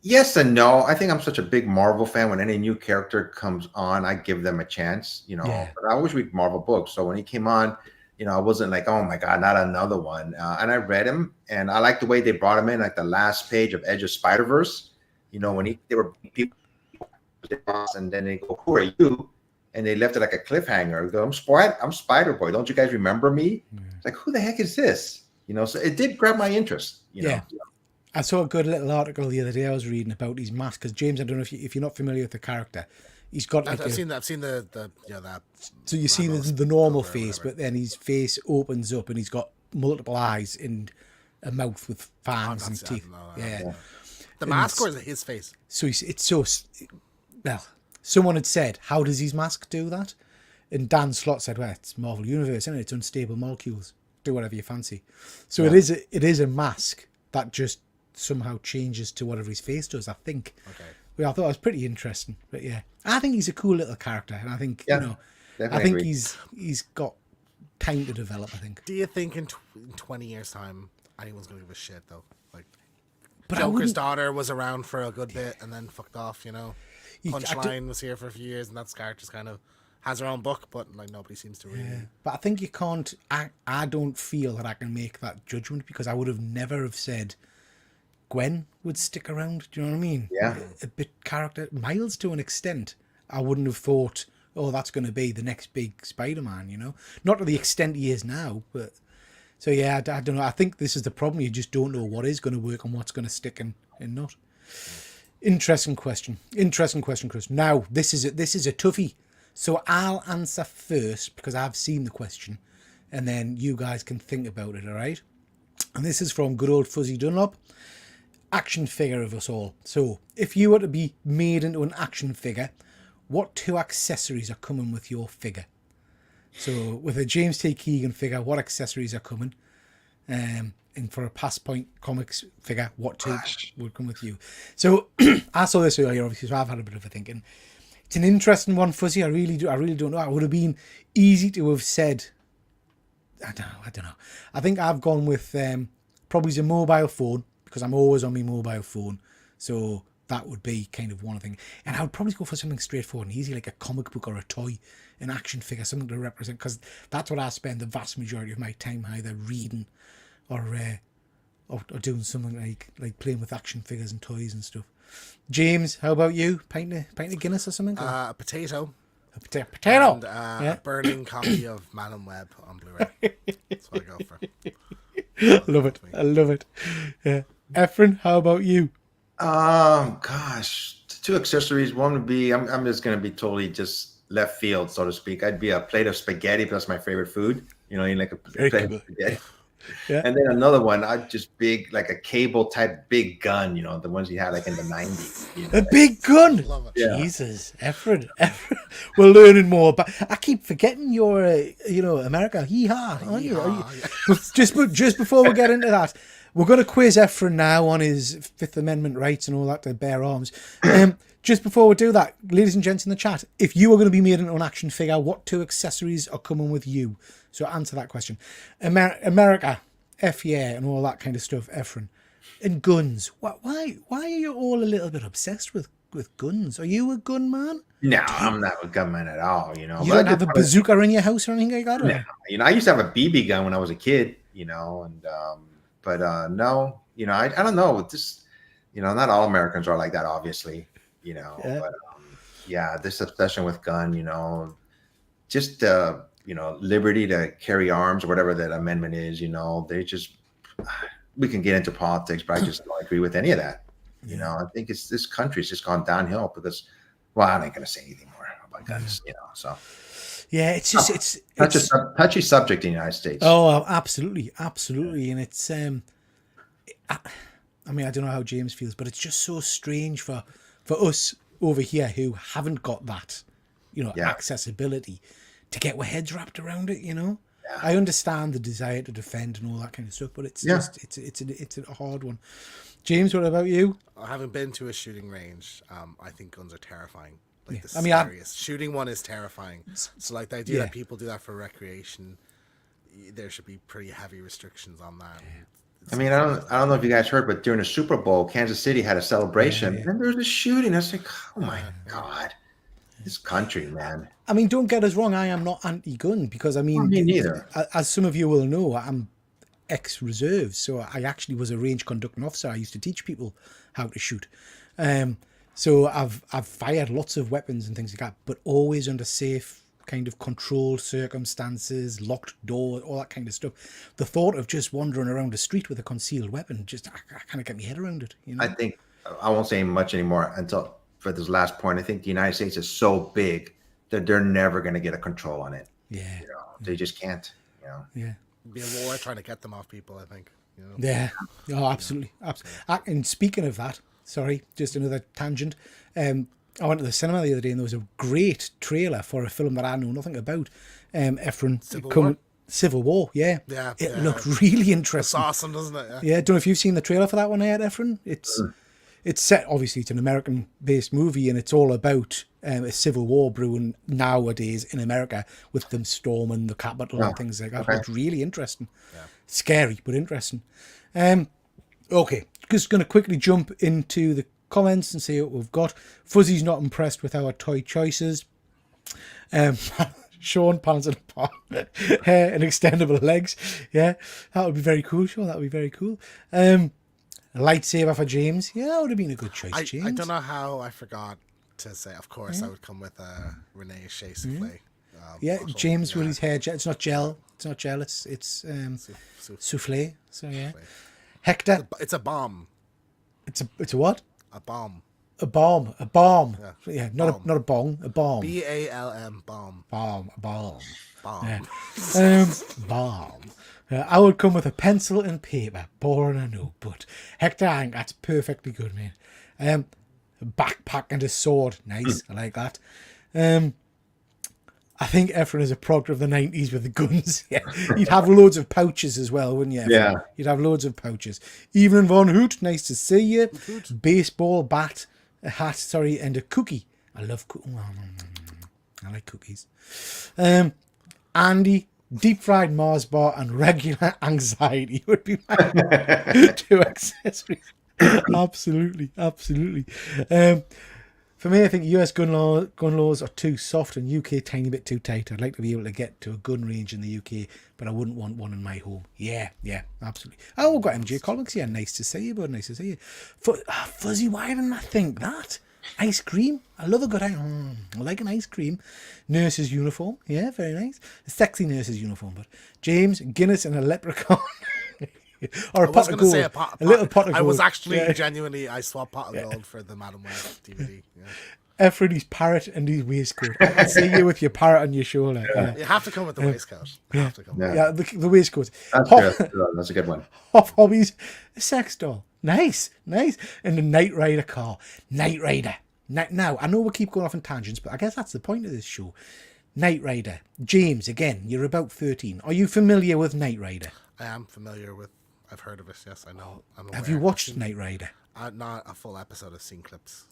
Yes and no. I think I'm such a big Marvel fan. When any new character comes on, I give them a chance, Yeah. But I always read Marvel books. So when he came on, I wasn't like, oh my God, not another one. And I read him and I like the way they brought him in, like the last page of Edge of Spider-Verse, when they were people and then they go, who are you? And they left it like a cliffhanger. They go, I'm Spider-Boy. Don't you guys remember me? It's like, who the heck is this? So it did grab my interest, Yeah. I saw a good little article the other day I was reading about his mask, because James, I don't know if you're not familiar with the character, he's got like I've seen that that. so you see the normal face, but then his face opens up and he's got multiple eyes and a mouth with fangs and teeth. Yeah. The mask or is it his face? So it's so well. Someone had said, "How does his mask do that?" And Dan Slott said, "Well, it's Marvel Universe, isn't it? It's unstable molecules. Do whatever you fancy." So it is a mask that just somehow changes to whatever his face does, I think. Okay. Well, I thought it was pretty interesting. But yeah, I think he's a cool little character, and I think I think he's got time to develop, I think. Do you think in 20 years' time anyone's gonna give a shit though? Like, But Joker's daughter was around for a good bit and then fucked off. Punchline was here for a few years, and that character kind of has her own book, but like nobody seems to really. But I think you can't. I don't feel that I can make that judgment, because I would have never have said Gwen would stick around. Do you know what I mean? Yeah. A bit character. Miles, to an extent, I wouldn't have thought, oh, that's going to be the next big Spider-Man, Not to the extent he is now, but... So, yeah, I don't know. I think this is the problem. You just don't know what is going to work and what's going to stick and not. Interesting question, Chris. Now, this is a toughie. So I'll answer first, because I've seen the question, and then you guys can think about it, all right? And this is from good old Fuzzy Dunlop. Action figure of us all. So, if you were to be made into an action figure, what 2 accessories are coming with your figure? So, with a James T. Keegan figure, what accessories are coming? And for a Past Point Comics figure, what 2 would come with you? So, I saw this earlier, obviously, so I've had a bit of a thinking. It's an interesting one, Fuzzy. I really don't know. It would have been easy to have said. I don't know. I think I've gone with probably a mobile phone, because I'm always on my mobile phone. So that would be kind of one thing. And I would probably go for something straightforward and easy, like a comic book or a toy, an action figure, something to represent, because that's what I spend the vast majority of my time either reading or doing something like playing with action figures and toys and stuff. James, how about you? Pint of Guinness or something? A potato. A potato. And a burning copy of Man and Web on Blu-ray. That's what I go for. I love it. Yeah. Efren, how about you? Gosh, 2 accessories. One would be, I'm just going to be totally just left field, so to speak. I'd be a plate of spaghetti, because that's my favorite food. You like a plate of spaghetti. Yeah. And then another one, I'd just big, like a cable type big gun, the ones you had like in the 90s. A big gun. Love it. Yeah. Jesus, Efren. We're learning more, but I keep forgetting you're, America. Yeehaw, aren't you? Yeehaw, Just before we get into that, we're going to quiz Efren now on his Fifth Amendment rights and all that to bear arms. Just before we do that, ladies and gents in the chat, if you were going to be made into an action figure, what 2 accessories are coming with you? So answer that question. America, F yeah, and all that kind of stuff, Efren. And guns. Why are you all a little bit obsessed with guns? Are you a gun man? No, I'm not a gunman at all. You don't have a bazooka in your house or anything like that? Or? No, I used to have a BB gun when I was a kid, but no, I don't know. This, not all Americans are like that, obviously, Yeah. But this obsession with gun, just liberty to carry arms or whatever that amendment is, they just, we can get into politics, but I just don't agree with any of that. I think this country's just gone downhill because, well, I ain't gonna say anything more about guns, so. Yeah, it's just it's touchy subject in the United States. Oh, absolutely, and it's I mean, I don't know how James feels, but it's just so strange for us over here who haven't got that, accessibility to get our heads wrapped around it. Yeah. I understand the desire to defend and all that kind of stuff, but it's just it's a hard one. James, what about you? I haven't been to a shooting range. I think guns are terrifying. Like the I mean, scariest. Shooting one is terrifying. So like the idea that people do that for recreation, there should be pretty heavy restrictions on that. I mean, I don't know if you guys heard, but during the Super Bowl, Kansas City had a celebration, Yeah. and there was a shooting. I was like, oh my God, this country, man. I mean, don't get us wrong. I am not anti-gun because I mean, Me neither. as some of you will know, I'm ex-reserve, so I actually was a range conducting officer. I used to teach people how to shoot. So I've fired lots of weapons and things like that, but always under safe kind of controlled circumstances, locked doors, all that kind of stuff. The thought of just wandering around the street with a concealed weapon, just I kind of get my head around it. You know? I think I won't say much anymore until for this last point. I think the United States is so big that they're never going to get a control on it. Yeah. You know, they just can't. You know. Yeah. Be a war trying to get them off people, I think. You know? Yeah. Oh, absolutely. Absolutely. And speaking of that, sorry, just another tangent. I went to the cinema the other day and there was a great trailer for a film that I know nothing about. Efren Civil War, yeah. Yeah. It looked really It's interesting. awesome, doesn't it? Yeah, don't know if you've seen the trailer for that one yet, Efren. It's set, obviously, it's an American-based movie, and it's all about a civil war brewing nowadays in America with them storming the Capitol and things like that. Okay. It's really interesting. Scary, but interesting. Okay, just going to quickly jump into the comments and see what we've got. Fuzzy's not impressed with our toy choices. Sean, pants and hair and extendable legs. Yeah, that would be very cool, Sean. That would be very cool. Lightsaber for James. Yeah, that would have been a good choice, James. I don't know how I forgot to say. Of course, I would come with Renee Shea souffle. Yeah, bottle. James Yeah. Willie's hair gel. It's not gel. It's not gel. It's souffle. So yeah. Hector. It's a bomb. It's a what? A bomb. A bomb. A bomb. Yeah. Yeah, not a bong. A bomb. BALM. Bomb. Bomb. A bomb. Bomb. Bomb. I would come with a pencil and paper, boring I know, but Hector, I think that's perfectly good, man. A backpack and a sword, nice. I like that. I think Efren is a product of the 90s with the guns. Yeah, you'd have loads of pouches as well, wouldn't you? Efren? Yeah. You'd have loads of pouches. Evelyn Von Hoot, nice to see you. Baseball bat, a hat, sorry, and a cookie. I love cookies. I like cookies. Andy, deep fried Mars bar and regular anxiety would be my two accessories. Absolutely. For me, I think US gun laws are too soft and UK a tiny bit too tight. I'd like to be able to get to a gun range in the UK, but I wouldn't want one in my home. Yeah, absolutely. Oh, we've got MJ Comics here. Nice to see you, bud. Nice to see you. Fuzzy, why didn't I think that? Ice cream. I love a good I like an ice cream. Nurse's uniform. Yeah, very nice. A sexy nurse's uniform. But James, Guinness and a leprechaun. Or a pot of gold. A little pot of gold. I was actually genuinely, I swapped pot of gold for the Madam Web DVD. Yeah. Efren, his parrot and his waistcoat. I can see you with your parrot on your shoulder. Yeah. You have to come with the waistcoat. You have to come with Yeah, the waistcoat. That's good. That's a good one. Off hobbies, a sex doll. Nice. And a Knight Rider car. Knight Rider. Now, I know we keep going off on tangents, but I guess that's the point of this show. Knight Rider. James, again, you're about 13. Are you familiar with Knight Rider? I am familiar with, I've heard of it, yes, I know. I'm aware. Have you watched Knight Rider? Not a full episode, I've seen clips.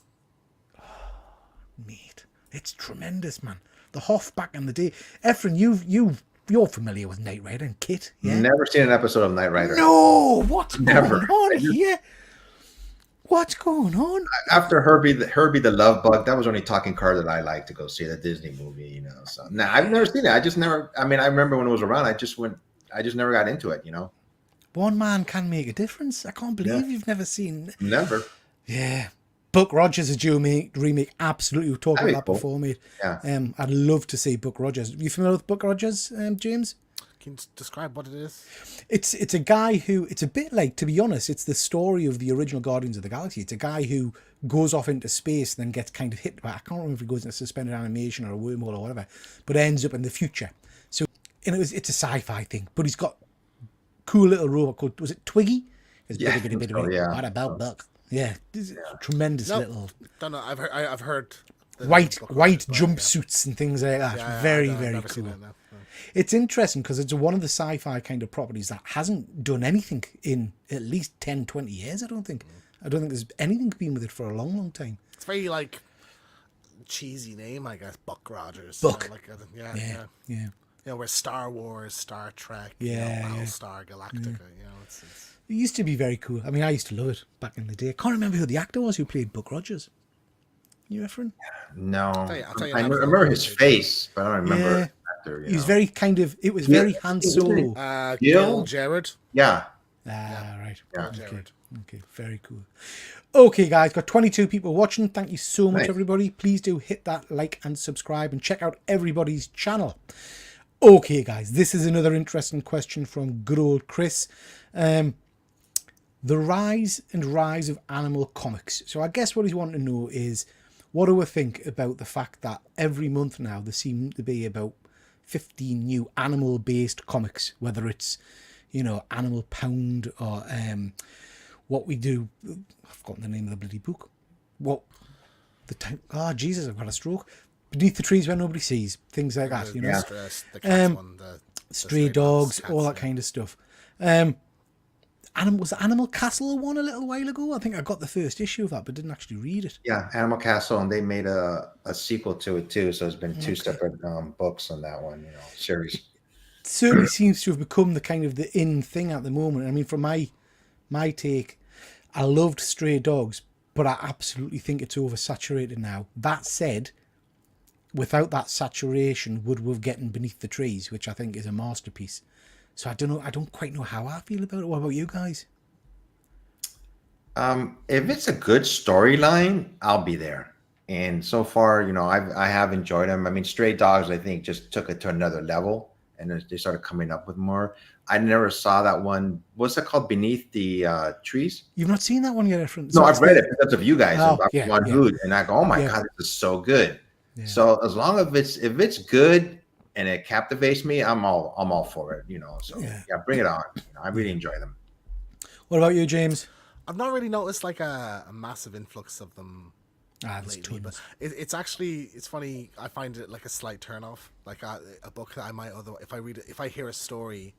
Mate, it's tremendous, man. The Hoff back in the day. Efren, you're familiar with Knight Rider and Kit, yeah? Never seen an episode of Knight Rider. No! What's Never. going on here? What's going on? After Herbie the Love Bug, that was only talking car that I like to go see, the Disney movie, you know. So nah, I've never seen it. I just never. I mean, I remember when it was around. I just never got into it, you know. One man can make a difference. I can't believe you've never seen. Never. Yeah. Buck Rogers is due remake. Absolutely, we've talked about that before, mate. Yeah. I'd love to see Buck Rogers. You familiar with Buck Rogers, James? Can you describe what it is? It's a guy who, it's a bit like, to be honest, it's the story of the original Guardians of the Galaxy. It's a guy who goes off into space and then gets kind of hit by, I can't remember if he goes into suspended animation or a wormhole or whatever, but ends up in the future. So, it's a sci-fi thing, but he's got cool little robot called, was it Twiggy? Yeah. What about Buck? Yeah, this is tremendous little Don't know. I've heard the white Buck Rogers, but, jumpsuits and things like that. Yeah, very I've never cool. seen it, no. It's interesting because it's one of the sci-fi kind of properties that hasn't done anything in at least 10, 20 years, I don't think. I don't think there's anything been with it for a long time. It's very like cheesy name, I guess. Buck Rogers. Buck. You know, yeah. You know, where Star Wars, Star Trek, Yeah, Battlestar Galactica. You know, it's It used to be very cool. I mean, I used to love it back in the day. I can't remember who the actor was who played Buck Rogers. You referring? No, I'll tell you I now, remember his Phil. face, but I don't remember. Yeah. the actor, He was know. very kind of. It was Yeah. very Han Solo. Gil Jared. Yeah. Right. Yeah. Okay. Jared. Okay. Very cool. Okay, guys, got 22 people watching. Thank you so much, Nice. everybody. Please do hit that like and subscribe and check out everybody's channel. Okay, guys, this is another interesting question from good old Chris. The rise of animal comics. So I guess what he's wanting to know is, what do we think about the fact that every month now there seem to be about 15 new animal-based comics, whether it's, Animal Pound or What We Do. I've forgotten the name of the bloody book. Oh, Jesus, I've got a stroke. Beneath the Trees Where Nobody Sees. Things like that, The Yeah. cats one, the Stray Dogs, cats, all that yeah. kind of stuff. Was Animal Castle one a little while ago? I think I got the first issue of that, but didn't actually read it. Yeah, Animal Castle, and they made a sequel to it too. So it's been two separate books on that one, series. It certainly seems to have become the kind of the in thing at the moment. I mean, from my take, I loved Stray Dogs, but I absolutely think it's oversaturated now. That said, without that saturation, would we have gotten Beneath the Trees, which I think is a masterpiece. So I don't know. I don't quite know how I feel about it. What about you guys? If it's a good storyline, I'll be there. And so far, I have enjoyed them. I mean, Stray Dogs, I think, just took it to another level, and then they started coming up with more. I never saw that one. What's it called? Beneath the Trees? You've not seen that one yet, friend? No, I've read it because of you guys. Oh, I'm yeah, on yeah. Hood, and I go, "Oh my Yeah. god, this is so good." Yeah. So as long as if it's good and it captivates me, I'm all for it. So Yeah. yeah, bring it on. I really enjoy them. What about you, James? I've not really noticed like a massive influx of them There's lately, tons. but it's funny. I find it like a slight turn off. Like a book that I might if I hear a story,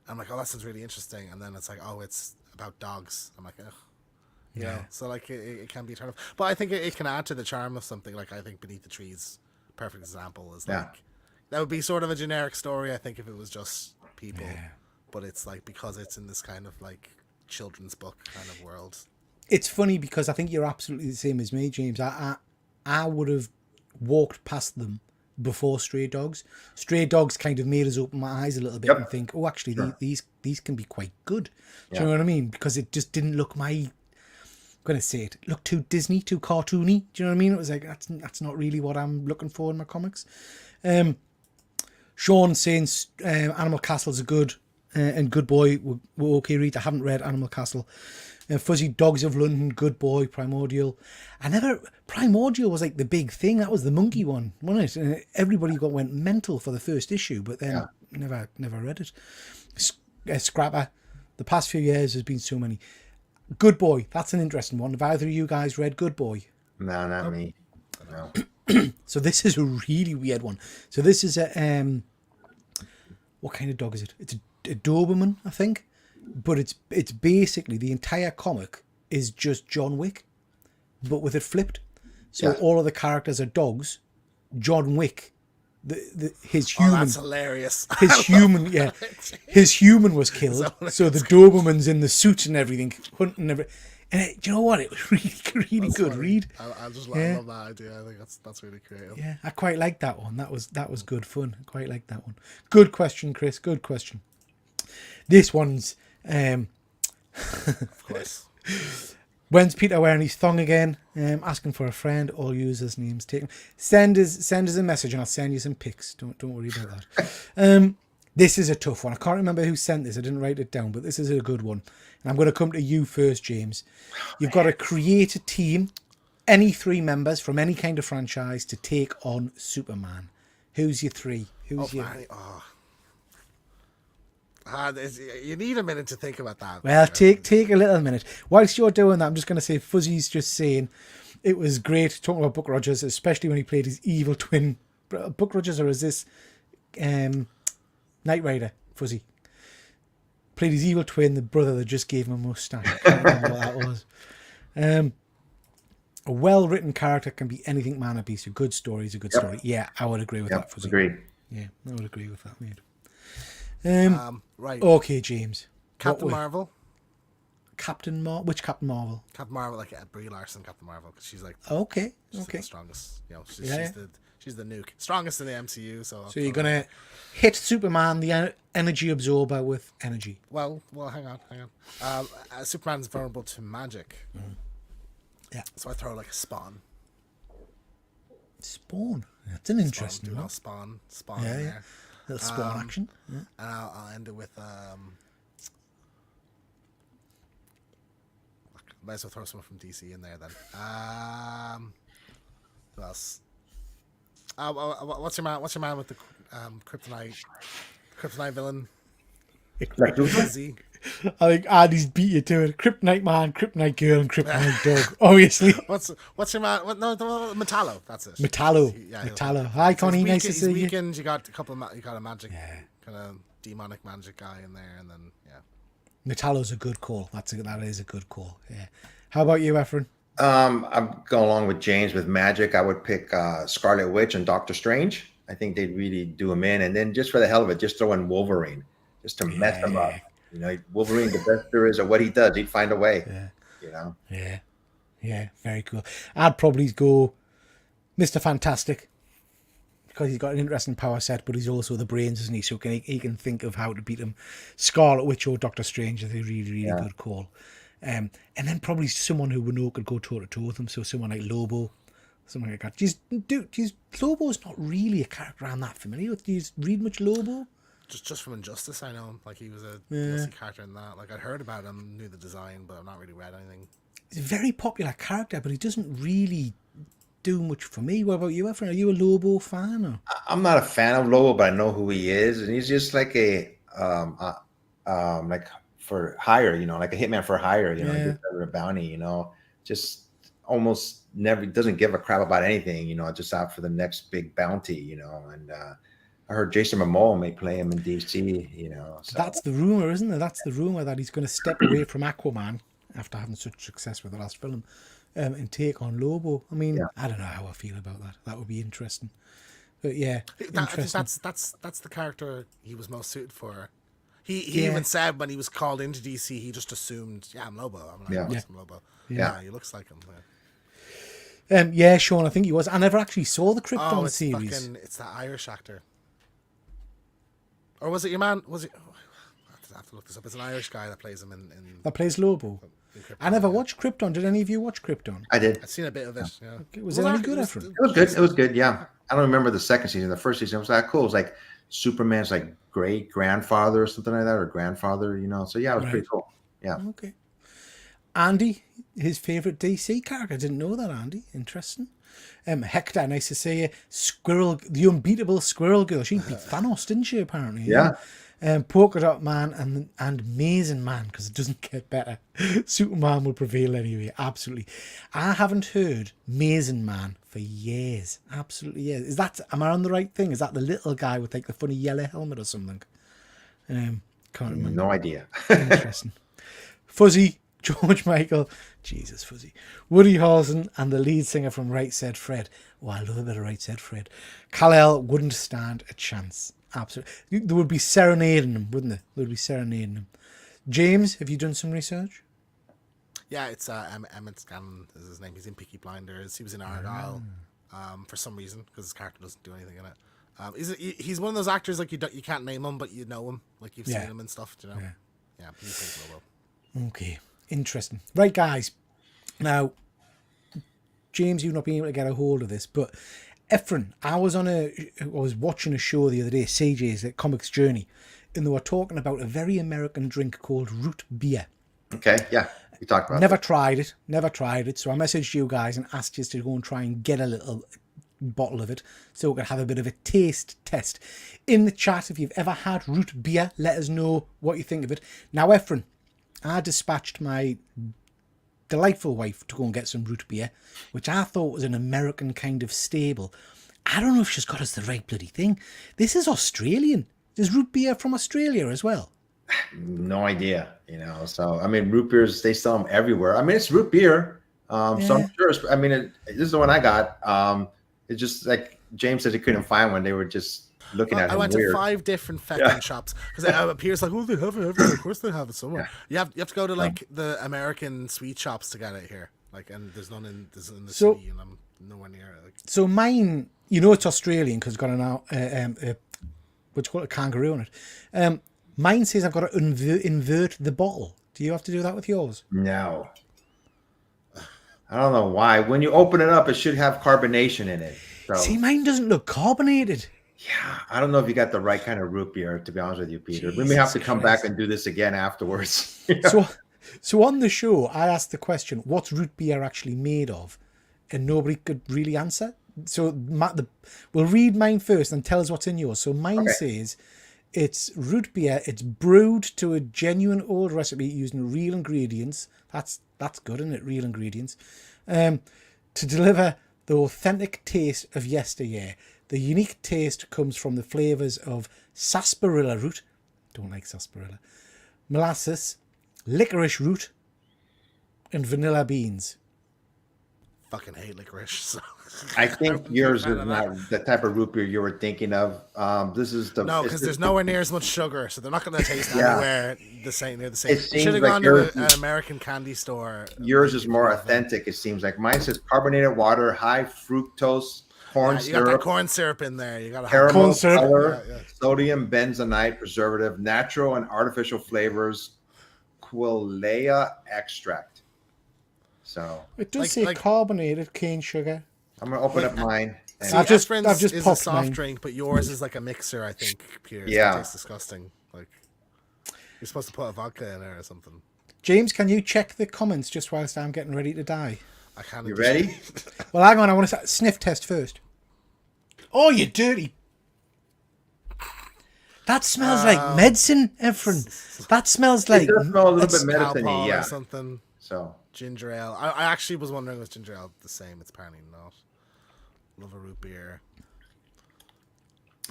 I'm like, oh, that sounds really interesting, and then it's like, oh, it's about dogs. I'm like, ugh. Yeah. So like it can be a turn off, but I think it can add to the charm of something. Like I think Beneath the Trees, perfect example is like Yeah. that would be sort of a generic story. I think if it was just people, Yeah. but it's like because it's in this kind of like children's book kind of world. It's funny because I think you're absolutely the same as me, James. I would have walked past them before Stray Dogs. Stray Dogs kind of made us open my eyes a little bit Yep. and think, oh, actually, Sure. these can be quite good. Do Yeah. you know what I mean? Because it just didn't look I'm going to say it. It looked too Disney, too cartoony. Do you know what I mean? It was like, that's not really what I'm looking for in my comics. Sean saying Animal Castle's a good and Good Boy were okay read. I haven't read Animal Castle. Fuzzy Dogs of London, Good Boy, Primordial. Primordial was like the big thing. That was the monkey one, wasn't it? And everybody went mental for the first issue, but then never read it. Scrapper. The past few years there's been so many. Good Boy, that's an interesting one. Have either of you guys read Good Boy? No, not me. No. So this is a really weird one. So this is a what kind of dog is it? It's a Doberman, I think. But it's basically the entire comic is just John Wick, but with it flipped. So Yeah. all of the characters are dogs. John Wick, his Oh, human, that's hilarious. his human was killed. So the Doberman's in the suit and everything, hunting everything. And do you know what? It was really good funny. read. I Yeah. love that idea. I think that's really creative. Yeah, I quite like that one. That was good fun. I quite like that one. Good question, Chris. Good question. This one's Of course. when's Peter wearing his thong again? Asking for a friend. All users' names taken. Send us a message and I'll send you some pics. Don't worry about that. This is a tough one. I can't remember who sent this. I didn't write it down, but this is a good one. And I'm going to come to you first, James. You've got to create a team, any three members from any kind of franchise to take on Superman. Who's your three? Who's your... Man, you need a minute to think about that. Well, take a little minute. Whilst you're doing that, I'm just going to say Fuzzy's just saying it was great talking about Buck Rogers, especially when he played his evil twin. Buck Rogers, or is this Knight Rider? Fuzzy played his evil twin, the brother that just gave him a mustache. I can't remember what that was. A well-written character can be anything, man or beast. A good story is a good story. Yeah, I would agree with that, Fuzzy. Agreed. Yeah, I would agree with that, mate. Right. Okay, James. Captain What way- Marvel. Which Captain Marvel? Captain Marvel, like Brie Larson, Captain Marvel, because she's like Okay, she's okay. the strongest. You know, Yeah. she's the nuke, strongest in the MCU. So So you're gonna hit Superman, the energy absorber, with energy. Well, hang on. Superman's vulnerable to magic. Yeah. So I throw like a spawn. Spawn. That's an interesting Do a one. little spawn Yeah, in yeah. there. Little spawn action. Yeah. And I'll end it with might as well throw someone from DC in there then. Who else? What's your man with the kryptonite villain? Like Luthor? Z. I think Andy's beat you to it. Kryptonite Man, Kryptonite Girl, and Kryptonite Dog. Obviously. What's your man? No, Metallo. That's it. Metallo. Yeah, Metallo. Hi, Connie. Nice to see you. Weekend, you got a couple of you got a magic, kind of demonic magic guy in there, and then Metallo's a good call. That is a good call. Yeah. How about you, Efren? I'm going along with James with magic. I would pick Scarlet Witch and Doctor Strange. I think they'd really do him in, and then just for the hell of it, just throw in Wolverine, just to mess him up. You know, Wolverine, the best there is at what he does, he'd find a way. Yeah. You know. Yeah. Yeah. Very cool. I'd probably go Mr. Fantastic, because he's got an interesting power set, but he's also the brains, isn't he? So he can think of how to beat him. Scarlet Witch or Doctor Strange is a really good call. And then probably someone who we know could go toe to toe with him. So someone like Lobo, something like that. Lobo's not really a character I'm that familiar with. Do you read much Lobo? just from Injustice, I know him. Like he was a DLC character in that. Like I'd heard about him, knew the design, but I've not really read anything. He's a very popular character, but he doesn't really do much for me. What about you, Efren? Are you a Lobo fan? Or? I'm not a fan of Lobo, but I know who he is, and he's just like like for hire, you know, like a hitman for hire, you know, just a bounty, you know, just almost never doesn't give a crap about anything, you know, just out for the next big bounty, you know. And I heard Jason Momoa may play him in DC, you know. So. That's the rumor, isn't it? That's the rumor that he's going to step away from Aquaman after having such success with the last film, and take on Lobo. I mean, I don't know how I feel about that. That would be interesting. But yeah, I think that's the character he was most suited for. He even said when he was called into DC, he just assumed, I'm Lobo. I'm Lobo. Yeah, he looks like him. Sean, I think he was. I never actually saw the Krypton series. It's that Irish actor. Or was it your man? Was it? I have to look this up. It's an Irish guy that plays him in that plays Lobo. I never watched Krypton. Did any of you watch Krypton? I did. I've seen a bit of it. Yeah. Okay. Was it any good, Efren? It was good. It was good. Yeah. I don't remember the second season. The first season was that cool. It was like Superman's like great grandfather or something like that, or grandfather, you know. So yeah, it was pretty cool. Yeah. Okay. Andy, his favorite DC character. I didn't know that, Andy. Interesting. Hector, nice to see you. Squirrel, the unbeatable Squirrel Girl. She beat Thanos, didn't she? Apparently. Yeah. Polka Dot Man and Mazing Man, because it doesn't get better. Superman will prevail anyway. Absolutely. I haven't heard Mazing Man for years. Absolutely years. Am I on the right thing? Is that the little guy with like the funny yellow helmet or something? Can't remember. No idea. Interesting. Fuzzy, George Michael, Jesus Fuzzy, Woody Harrelson, and the lead singer from Right Said Fred. Oh, I love a bit of Right Said Fred. Kal-El wouldn't stand a chance. Absolutely. There would be serenading him, wouldn't there? There would be serenading him. James, have you done some research? Yeah, it's Emmett Scanlon is his name. He's in Peaky Blinders. He was in Argyle for some reason, because his character doesn't do anything in it. He's one of those actors like you can't name him, but you know him, like you've seen him and stuff. You know, yeah. He plays Lobo. Okay, interesting. Right, guys. Now, James, you've not been able to get a hold of this, but Efren, I was watching a show the other day, CJ's at Comics Journey, and they were talking about a very American drink called root beer. Okay, yeah, we talked about Never tried it. So I messaged you guys and asked you to go and try and get a little bottle of it so we could have a bit of a taste test. In the chat, if you've ever had root beer, let us know what you think of it. Now, Efren, I dispatched my delightful wife to go and get some root beer, which I thought was an American kind of staple. I don't know if she's got us the right bloody thing. This is Australian. Is root beer from Australia as well? No idea, you know. So I mean, root beers, they sell them everywhere. I mean, it's root beer. So I'm sure. This is the one I got. It's just like James said, he couldn't find one. They were just looking at I him went weird. to 5 different feckin' shops because it appears like, oh, they have it everywhere. Of course they have it somewhere. You have to go to like the American sweet shops to get it here. Like, and there's none in the So- city, and I'm nowhere near it. Like, So mine, you know, it's Australian because it's got what you call it, a kangaroo on it. Mine says I've got to invert the bottle. Do you have to do that with yours? No. I don't know why. When you open it up, it should have carbonation in it. So See, mine doesn't look carbonated. yeah, I don't know if you got the right kind of root beer, to be honest with you, Peter. We may have to Jesus come Christ. back and do this again afterwards. So on the show, I asked the question, what's root beer actually made of? And nobody could really answer. So we'll read mine first and tell us what's in yours. So mine says it's root beer. It's brewed to a genuine old recipe using real ingredients. That's good, isn't it? Real ingredients. To deliver the authentic taste of yesteryear. The unique taste comes from the flavours of sarsaparilla root. Don't like sarsaparilla. Molasses, licorice root, and vanilla beans. fucking hate licorice. So I think yours fan is of not the type of root beer you were thinking of. This is the no, it's because the- there's nowhere near as much sugar, so they're not going to taste Yeah. anywhere the same. Near the same. It You seems should have like gone yours to an is- American candy store. Yours is more authentic. It seems like mine says carbonated water, high fructose, corn You got that syrup, corn syrup in there. You got to caramel Corn syrup. color, Yeah. sodium bentonite preservative, natural and artificial flavors, quilea extract. So It does Like- say like- carbonated cane sugar. I'm gonna open up mine. And See, I've just Esperance is a popped soft mine. drink, but yours is like a mixer. I think. Peter. Yeah. It tastes disgusting. Like you're supposed to put a vodka in there or something. James, can you check the comments just whilst I'm getting ready to die? I can't. you ready? Well, hang on. I want to sniff test first. Oh, you dirty. That smells like medicine, Efren. That smells like... It does smell a little it's- bit medicine-y, Calpol yeah. or something. So Ginger ale. I actually was wondering was ginger ale the same. It's apparently not. Love a root beer.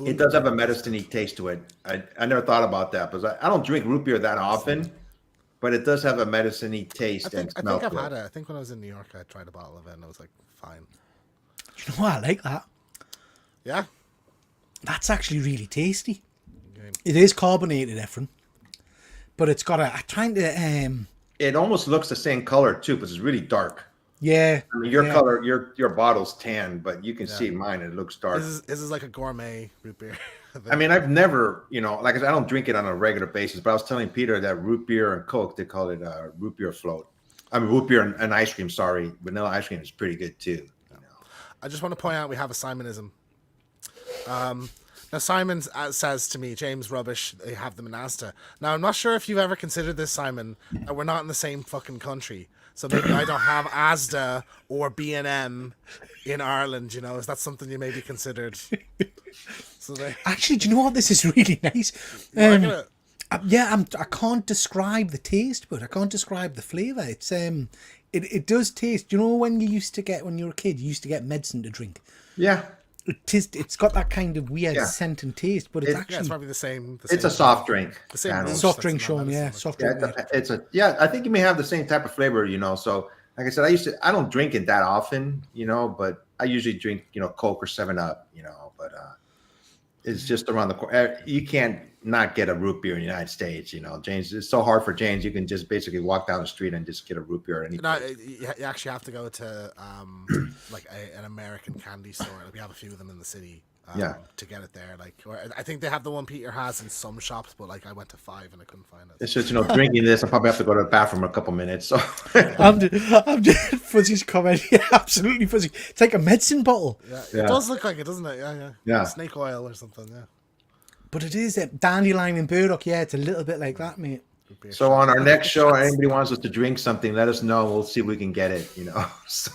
it does have a medicine-y taste to it. I never thought about that because I don't drink root beer that often, but it does have a medicine-y taste I and think smell I've to had it. it. I think when I was in New York, I tried a bottle of it and I was like, fine. You know what? I like that. Yeah. That's actually really tasty. Okay. It is carbonated, Efren. But it's got a... I'm trying to... It almost looks the same color too, because it's really dark. yeah. I mean, your yeah. color, your bottle's tan, but you can see mine. It looks dark. This is like a gourmet root beer. I mean, I've never, like I said, I don't drink it on a regular basis. But I was telling Peter that root beer and Coke, they call it root beer float. I mean, root beer and ice cream. Sorry, vanilla ice cream is pretty good too. I just want to point out we have a Simonism. Now Simon says to me, James rubbish. They have them in Asda. Now I'm not sure if you've ever considered this, Simon. That we're not in the same fucking country, so maybe I don't have Asda or B&M in Ireland. You know, is that something you maybe considered? So they, Actually, do you know what? This is really nice. I'm gonna- I can't describe the taste, but I can't describe the flavour. It's it does taste. You know when you used to get when you were a kid, you used to get medicine to drink. Yeah, It's got that kind of weird Yeah. scent and taste, but it's It- yeah, actually it's probably the same. it's a soft drink. The same Thanos. roast. soft That's drink, not Sean. Yeah, medicine. soft Yeah, drink. I think you may have the same type of flavor, So, like I said, I don't drink it that often, but I usually drink, Coke or 7-Up, but it's just around the corner. You can't not get a root beer in the United States, James. It's so hard for James. You can just basically walk down the street and just get a root beer. No, you actually have to go to like an American candy store. We have a few of them in the city. Yeah. To get it there, I think they have the one Peter has in some shops, but I went to 5 and I couldn't find it. It's just, drinking this, I probably have to go to the bathroom in a couple minutes. So, I'm just Fuzzy's comment. Yeah, absolutely Fuzzy. It's like a medicine bottle, Yeah, Yeah. it does look like it, doesn't it? Yeah. Yeah. Snake oil or something. Yeah. but it is dandelion and burdock. Yeah, it's a little bit like that, mate. Root beer so shot. on our next show, anybody wants us to drink something, let us know. We'll see if we can get it, So,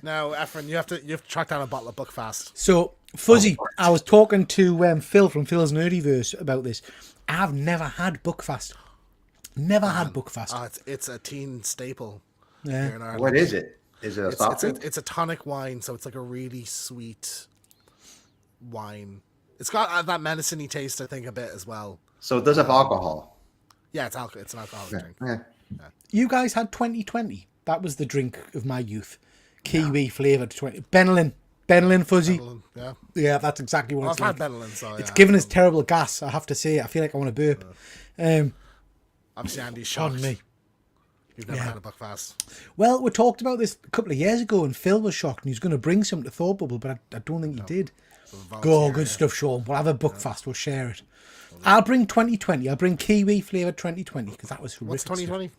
Now, Efren, you have to track down a bottle of Buckfast. So Fuzzy, I was talking to Phil from Phil's Nerdyverse about this. I've never had Buckfast. Never had Buckfast. It's a teen staple Yeah. here in Ireland. what is it? Is it a soft It's drink? it's a tonic wine, so it's like a really sweet wine. It's got that medicine-y taste, I think, a bit as well. So it does have alcohol. Yeah, it's alcohol. It's an alcoholic drink. Yeah. You guys had 2020. That was the drink of my youth. Kiwi flavoured 20. Benelin. Benylin fuzzy. Yeah. Yeah, that's exactly what Well, it's I've like. had Benylin, so It's yeah. giving us terrible gas, I have to say. I feel like I want to burp. Obviously, Andy's shocked. Pardon me. You've never Yeah. had a Buckfast. Well, we talked about this a couple of years ago, and Phil was shocked, and he was going to bring some to Thought Bubble, but I don't think he did. Go, good stuff, Sean. We'll have a Buckfast. We'll share it. I'll bring 2020. I'll bring kiwi flavoured 2020 because that was horrific. What's stuff. 2020?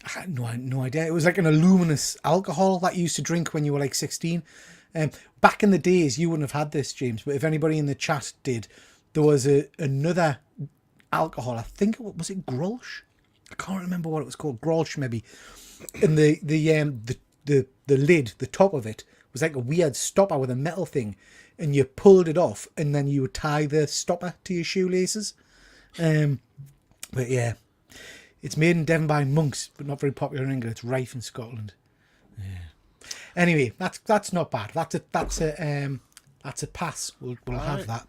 I had no idea. It was like an aluminous alcohol that you used to drink when you were like 16. Back in the days, you wouldn't have had this, James, but if anybody in the chat did, there was another alcohol. I think was it Grolsch? I can't remember what it was called. Grolsch maybe. And the lid, the top of it, was like a weird stopper with a metal thing, and you pulled it off, and then you would tie the stopper to your shoelaces. But yeah. It's made in Devon by monks, but not very popular in England. It's rife in Scotland. Yeah. Anyway, that's not bad. That's a pass. We'll have that.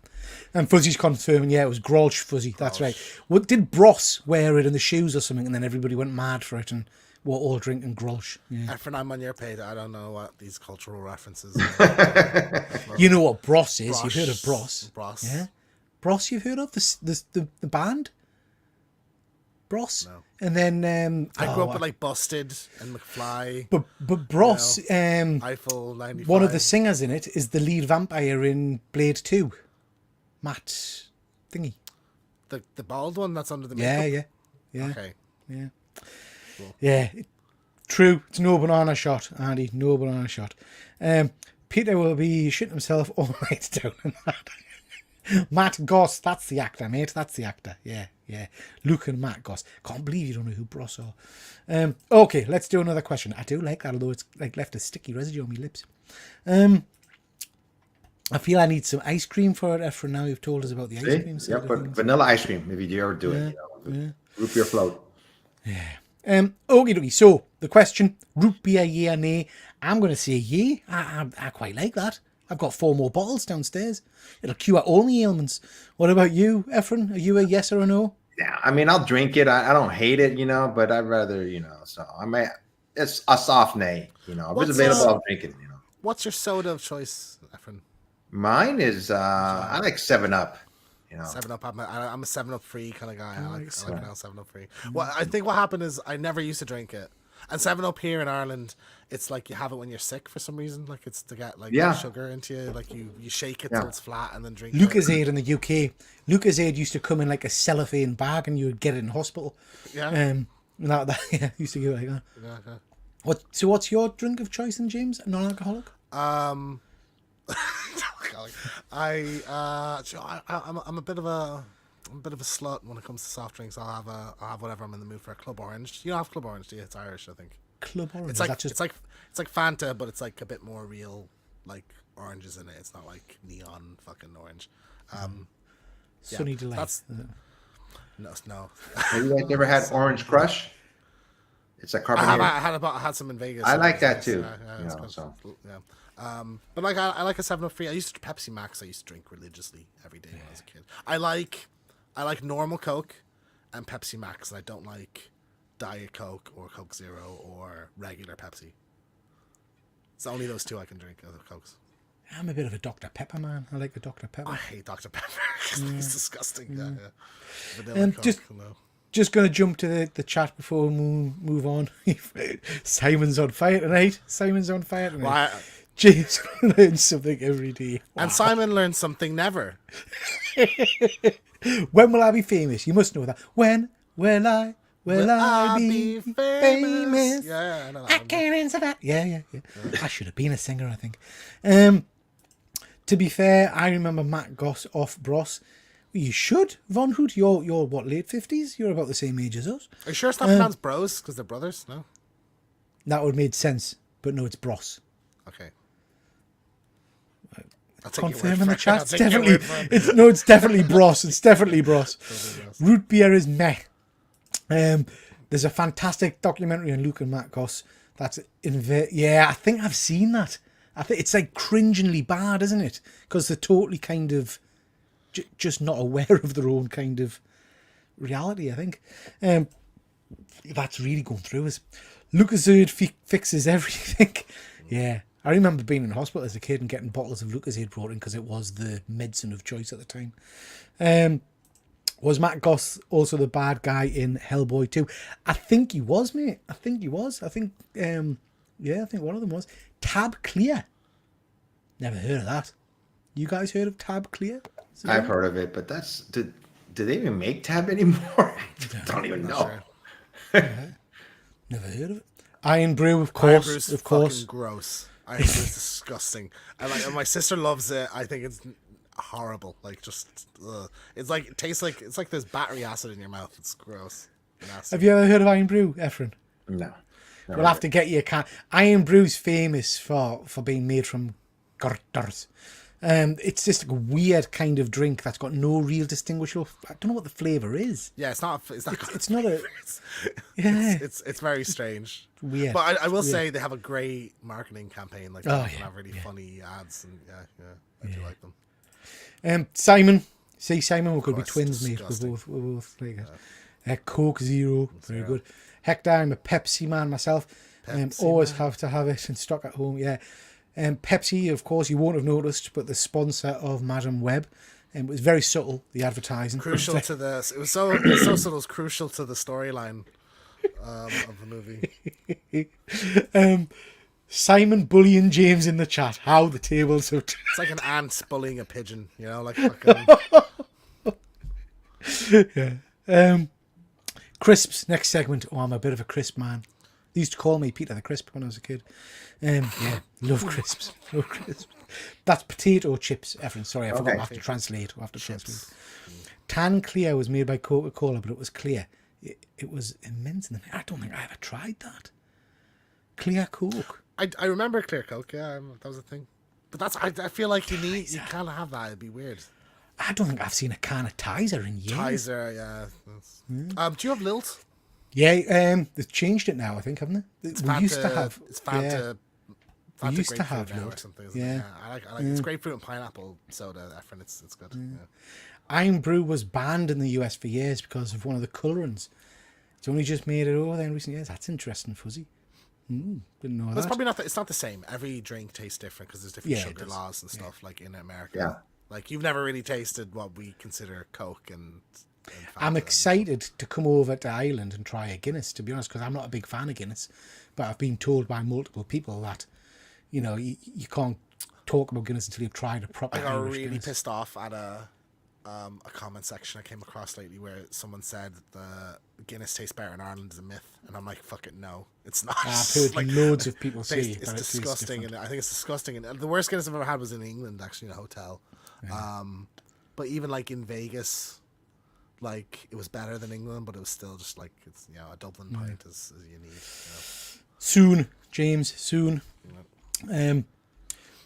And Fuzzy's confirming, yeah, it was Grolsch Fuzzy. That's right. Well, did Bros wear it in the shoes or something, and then everybody went mad for it, and we're all drinking Grolsch. Yeah. And for I'm on your page, I don't know what these cultural references You know what Bros is? Brosh. You've heard of Bros? Bros. Yeah. Bros, you've heard of the band? Bros. No. And then I grew up with like Busted and McFly, but Bros, Eiffel 95. one of the singers in it is the lead vampire in Blade 2. Matt thingy. the bald one that's under the Yeah, makeup. yeah. Yeah. Okay. Yeah. Cool. Yeah. True. It's no banana shot, Andy. No banana shot. Peter will be shitting himself all night down in that. Matt Goss, that's the actor, mate. That's the actor. Yeah, yeah. Luke and Matt Goss. Can't believe you don't know who Bros are. Okay, let's do another question. I do like that, although it's like left a sticky residue on my lips. I feel I need some ice cream for it. For now, you've told us about the ice cream. Yeah, but vanilla ice cream, if you ever do it. Root beer float. Okie dokie. So the question: root beer, yay or nay? I'm going to say yay. I quite like that. I've got 4 more bottles downstairs. It'll cure all my ailments. What about you, Efren? Are you a yes or a no? Yeah, I mean, I'll drink it. I don't hate it, but I'd rather, so I may. It's a soft nay, If What's it's available, I'll drink it, What's your soda of choice, Efren? Mine is I like 7-Up. 7-Up. I'm a 7-Up free kind of guy. I like now 7-Up free. Well, I think what happened is I never used to drink it. And 7-Up here in Ireland, it's like you have it when you're sick for some reason. Like it's to get like sugar into you. Like you shake it till it's flat and then drink it. Lucasade in the UK. Lucasade used to come in like a cellophane bag and you would get it in hospital. Yeah. That used to go like that. Yeah, okay. What's your drink of choice then, James? Non-alcoholic? I'm a bit of a slut when it comes to soft drinks. I'll have whatever I'm in the mood for. A Club Orange. You don't have Club Orange, do you? It's Irish, I think. Club Orange. It's like it's like Fanta, but it's like a bit more real, like oranges in it. It's not like neon fucking orange. Sunny Delight. That's no. Have you guys ever had Orange Crush? It's a carbonated. I had some in Vegas. I like that too. It's good. Yeah. But like I like a 7-Up free. I used to Pepsi Max. I used to drink religiously every day when I was a kid. I like normal Coke and Pepsi Max, and I don't like Diet Coke or Coke Zero or regular Pepsi. It's only those 2 I can drink other Cokes. I'm a bit of a Dr. Pepper man. I like a Dr. Pepper. I hate Dr. Pepper. It's disgusting. Yeah. Vanilla Coke, Just going to jump to the chat before we move on. Simon's on fire tonight. Well, James learns something every day. Wow. and Simon learns something never. When will I be famous? You must know that. When will I be famous? Yeah, I know that I one. can't answer that. Yeah. I should have been a singer, I think. To be fair, I remember Matt Goss off Bros. You should. Von Hood, you're what, late 50s? You're about the same age as us. Are you sure it's not pronounced bros because they're brothers? No. That would have made sense, but no, it's Bros. Okay. I'll take your Confirm word in the for it. I'll chat. take your word for it. It's definitely Bros. It's definitely Bros. Root beer is meh. There's a fantastic documentary on Luke and Matt Goss. That's yeah, I think I've seen that. I think it's like cringingly bad, isn't it? Because they're totally kind of just not aware of their own kind of reality, I think. That's really going through us. Lucasade fixes everything. Yeah, I remember being in hospital as a kid and getting bottles of Lucozade brought in because it was the medicine of choice at the time. Was Matt Goss also the bad guy in Hellboy 2? I think he was, mate. I think he was. I think one of them was. Tab Clear. Never heard of that. You guys heard of Tab Clear? I've heard of it, but that's do they even make Tab anymore? I don't even know. Sure. Never heard of it. Iron Brew, of Iron course, Brew's of course. fucking gross. Iron Brew's disgusting. And my sister loves it. I think it's horrible. Like just, it's like it tastes like it's like there's battery acid in your mouth. It's gross. Nasty. Have you ever heard of Iron Brew, Efren? No. We'll have to get you a can. Iron Brew's famous for being made from Gorters. It's just like a weird kind of drink that's got no real distinguishable. I don't know what the flavour is. Yeah, it's not. It's not a. Yeah, It's very strange. Weird. But I will Weird. say they have a great marketing campaign. Like they have really funny ads, and I do like them. Simon. See, Simon, we could be course, twins, mate. disgusting. We're both like it. Coke Zero, very good. Hector, I'm a Pepsi man myself. Always have to have it in stock at home. Yeah. Pepsi, of course, you won't have noticed, but the sponsor of Madam Web. It was very subtle, the advertising. Crucial to this. It was so subtle. It was crucial to the storyline of the movie. Simon bullying James in the chat. How the tables have. It's like an ant bullying a pigeon. You know, like fucking. Yeah. Crisps, next segment. Oh, I'm a bit of a crisp man. They used to call me Peter the Crisp when I was a kid. Yeah, love crisps. Love crisps. That's potato chips, Efren. Sorry, I forgot. I have to translate. Tan Clear was made by Coca-Cola, but it was clear. It was immense. I don't think I ever tried that. Clear Coke. I remember Clear Coke. Yeah, that was a thing. But I feel like you can't have that. It'd be weird. I don't think I've seen a can of Tizer in years. Tizer, yeah. Do you have Lilt? Yeah, they've changed it now, I think, haven't they? It's We used to have. It's Fanta. We used to grapefruit have now or Lilt. something. Isn't Yeah. it? I like it's grapefruit and pineapple soda. Efren, it's good. Yeah. Iron Brew was banned in the US for years because of one of the colourings. It's only just made it over there in recent years. That's interesting, Fuzzy. Didn't know But that. it's probably not. It's not the same. Every drink tastes different because there's different Yeah, it sugar does. laws and stuff. Like in America. Yeah. Like you've never really tasted what we consider Coke and I'm Fanta. excited to come over to Ireland and try a Guinness, to be honest, because I'm not a big fan of Guinness. But I've been told by multiple people that, you can't talk about Guinness until you've tried a proper I got Irish really Guinness. pissed off at a comment section I came across lately where someone said the Guinness tastes better in Ireland is a myth, and I'm like, fuck it, no, it's not. I've heard Like, loads of people say it's that it tastes disgusting, different. and I think it's disgusting. And the worst Guinness I've ever had was in England, actually, in a hotel. But even like in Vegas, like it was better than England, but it was still just like it's a Dublin pint is you need. Soon, James, soon. Okie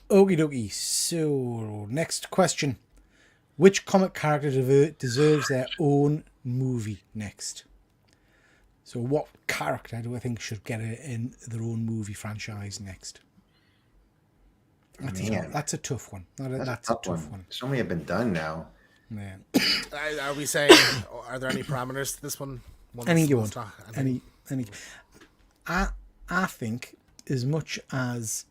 dokie. So, next question. Which comic character deserves their own movie next? So, what character do I think should get in their own movie franchise next? That's a tough one. That's a tough one. So many have been done now. Yeah. Are we saying? Are there any parameters to this one? Anything you want. Any. I think as much as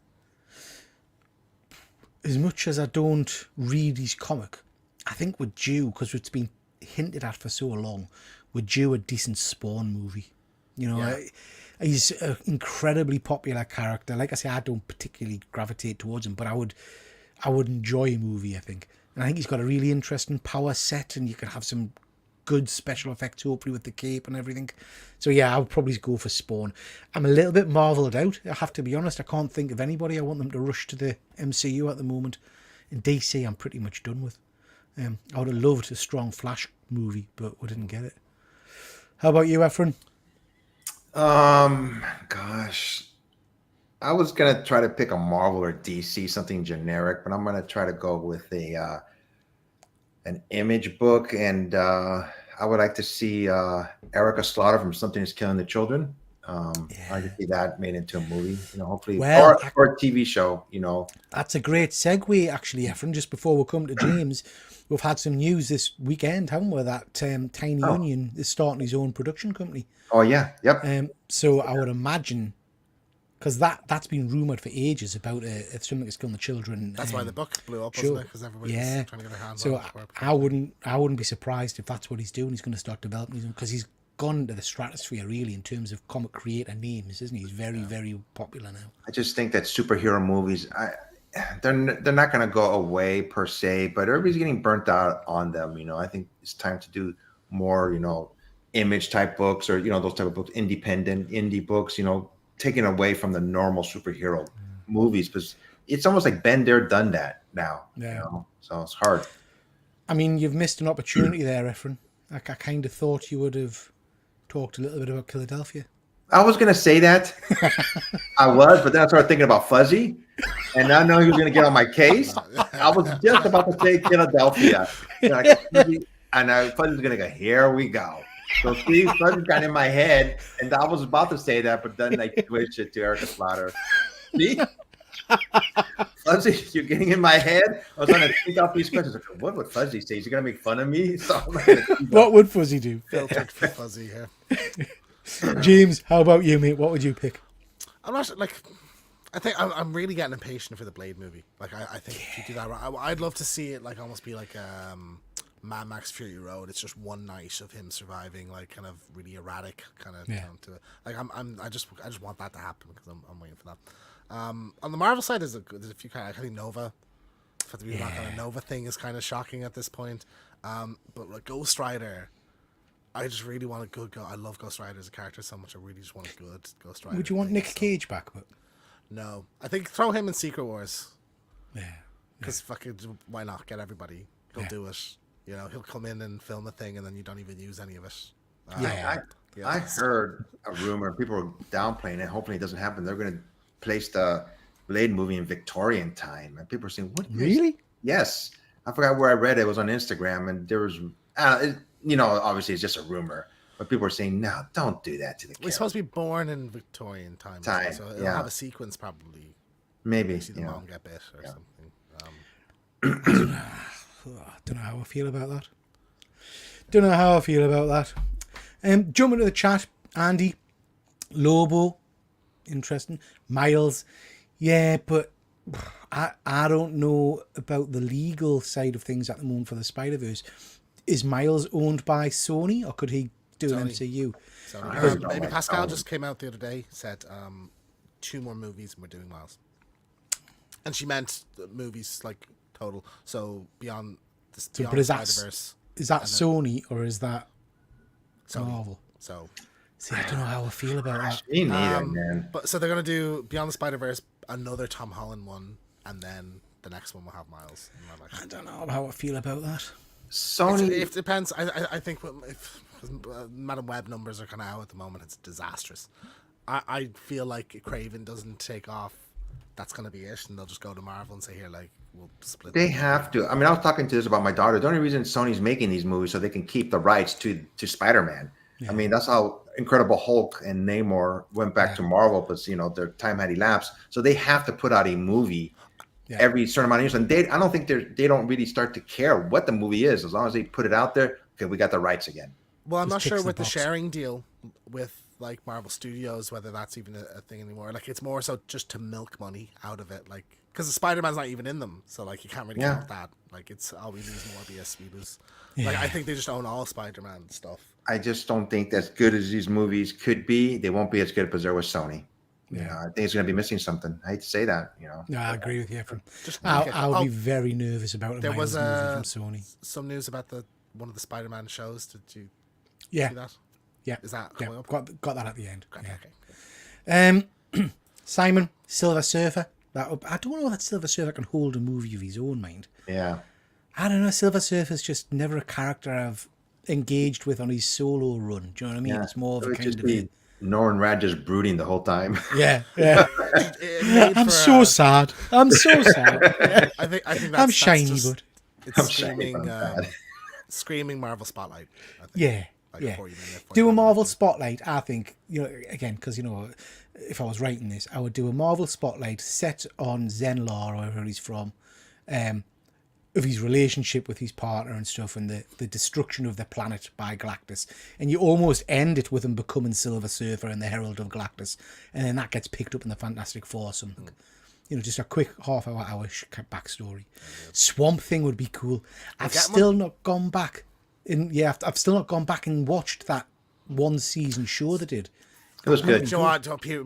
I don't read his comic, I think we're due, because it's been hinted at for so long, we're due a decent Spawn movie. He's an incredibly popular character. Like I say, I don't particularly gravitate towards him, but I would enjoy a movie, I think. And I think he's got a really interesting power set, and you could have some good special effects, hopefully, with the cape and everything. So yeah, I would probably go for Spawn. I'm a little bit marvelled out, I have to be honest. I can't think of anybody I want them to rush to the MCU at the moment. In DC, I'm pretty much done with. I would have loved a strong Flash movie, but we didn't get it. How about you, Efren? Gosh, I was gonna try to pick a Marvel or DC, something generic, but I'm gonna try to go with an Image book, and I would like to see Erica Slaughter from Something Is Killing the Children. I'd like to see that made into a movie, hopefully, or a TV show. That's a great segue, actually, Efren. Just before we come to James, we've had some news this weekend, haven't we? That Tiny Onion is starting his own production company. Oh yeah, yep. So I would imagine because that's been rumored for ages about something that's killing the children. That's why the book blew up, sure. wasn't it? Because everybody's Yeah. trying to get their hands So on it. I wouldn't be surprised if that's what he's doing. He's going to start developing his own, because he's gone to the stratosphere really in terms of comic creator names, isn't he? He's very popular now. I just think that superhero movies, they're not going to go away per se, but everybody's getting burnt out on them. You know, I think it's time to do more, you know, image type books, or, you know, those type of books, indie books, you know, taken away from the normal superhero movies, because it's almost like been there, done that now. Yeah. You know? So it's hard. I mean, you've missed an opportunity there, Efren. I kind of thought you would have talked a little bit about Philadelphia. I was going to say that. I was, but then I started thinking about Fuzzy, and I know he was going to get on my case. I was just about to say Philadelphia. And Fuzzy's going to go, here we go. So Steve, Fuzzy got in my head, and I was about to say that, but then I switched it to Erica Slaughter. See? Fuzzy, you're getting in my head. I was trying to think out these questions. Like, what would Fuzzy say? Is he going to make fun of me? So What would Fuzzy do? Filtered for Fuzzy here. James, how about you, mate? What would you pick? I'm not like. I think I'm really getting impatient for the Blade movie. Like I think if you do that right, I'd love to see it like almost be like Mad Max Fury Road. It's just one night of him surviving, like kind of really erratic kind of to it. Like I just want that to happen, because I'm waiting for that. On the Marvel side, there's a few kind of, I think Nova. For the that kind of Nova thing is kind of shocking at this point. But like Ghost Rider, I just really want a good go. I love Ghost Rider as a character so much. I really just want a good Ghost Rider. Would you want thing, Nick so- Cage back? But No, I think throw him in Secret Wars. yeah, Because fucking, why not? Get everybody. He'll do it. You know, he'll come in and film a thing, and then you don't even use any of it. I heard a rumor. People were downplaying it. Hopefully, it doesn't happen. They're going to place the Blade movie in Victorian time, and people are saying, "What? really? Yes." I forgot where I read it. It was on Instagram, and there was, you know, obviously it's just a rumor, but people were saying, "No, don't do that to the." We're supposed to be born in Victorian time, so it'll have a sequence probably. Maybe See the mom get bit or something. I don't know how I feel about that. Jumping to the chat, Andy, Lobo, interesting. Miles, yeah, but I don't know about the legal side of things at the moment for the Spider-Verse. Is Miles owned by Sony, or could he do an MCU? So heard maybe about Pascal that. just came out the other day, said 2 more movies and we're doing Miles. And she meant the movies like total. So beyond the but is that Spider-Verse. Is that Sony or is that Sony. Marvel? So See, I don't know how I feel about that. Me neither, man. but so they're gonna do Beyond the Spider-Verse, another Tom Holland one, and then the next one will have Miles. And I'm like, I don't know how I feel about that. Sony. it depends. I think if Madam Web numbers are kind of out at the moment, it's disastrous. I feel like if Craven doesn't take off, that's going to be it, and they'll just go to Marvel and say, here, like, we'll split. They have to. I mean, I was talking to this about my daughter. The only reason Sony's making these movies so they can keep the rights to Spider-Man. Yeah. I mean, that's how Incredible Hulk and Namor went back to Marvel, because, you know, their time had elapsed. So they have to put out a movie every certain amount of years. And I don't think they don't really start to care what the movie is, as long as they put it out there. Okay, we got the rights again. Well, I'm not sure with the sharing deal with like Marvel Studios, whether that's even a thing anymore. Like, it's more so just to milk money out of it, like, because the Spider-Man's not even in them, so like you can't really count that. Like, it's we lose Morbius, we lose. Like, I think they just own all Spider-Man stuff. I just don't think as good as these movies could be, they won't be as good as they're with Sony. Yeah, you know, I think it's going to be missing something. I hate to say that, you know. No, I agree with you, Efren. I'll be very nervous about it. There was from Sony. Some news about one of the Spider-Man shows. Did you see that? Yeah. Is that coming up? Got that at the end. Okay. Simon, Silver Surfer. I don't know that Silver Surfer can hold a movie of his own, mind. Yeah. I don't know. Silver Surfer's just never a character I've engaged with on his solo run. Do you know what I mean? Yeah. It's more of a kind of Norrin Rad just brooding the whole time. Yeah. I'm so sad. I think that's, I'm shiny, but it's screaming Marvel Spotlight. I think. Yeah. Do a Marvel Spotlight, I think, you know, again, because, you know, if I was writing this, I would do a Marvel Spotlight set on Zenlar, or wherever he's from, of his relationship with his partner and stuff, and the destruction of the planet by Galactus. And you almost end it with him becoming Silver Surfer and the Herald of Galactus, and then that gets picked up in the Fantastic Four or something. You know, just a quick half-hour backstory. Swamp Thing would be cool. I've still not gone back. I've still not gone back and watched that one season show they did. It was good. Do you know what? Peter,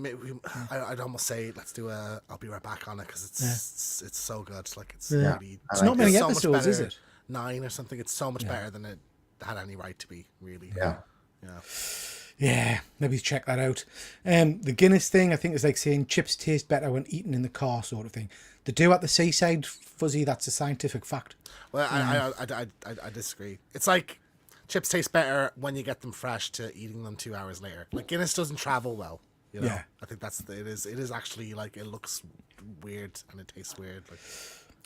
I'd almost say let's do a. I'll be right back on it because it's so good. Like it's really. It's not many so much episodes, better, is it? 9 or something. It's so much better than it had any right to be. Really. Yeah. Yeah, maybe check that out. The Guinness thing, I think, is like saying chips taste better when eaten in the car, sort of thing. They do at the seaside, Fuzzy. That's a scientific fact. Well, I disagree. It's like chips taste better when you get them fresh to eating them 2 hours later. Like Guinness doesn't travel well. You know? Yeah. I think it is actually like it looks weird and it tastes weird. Like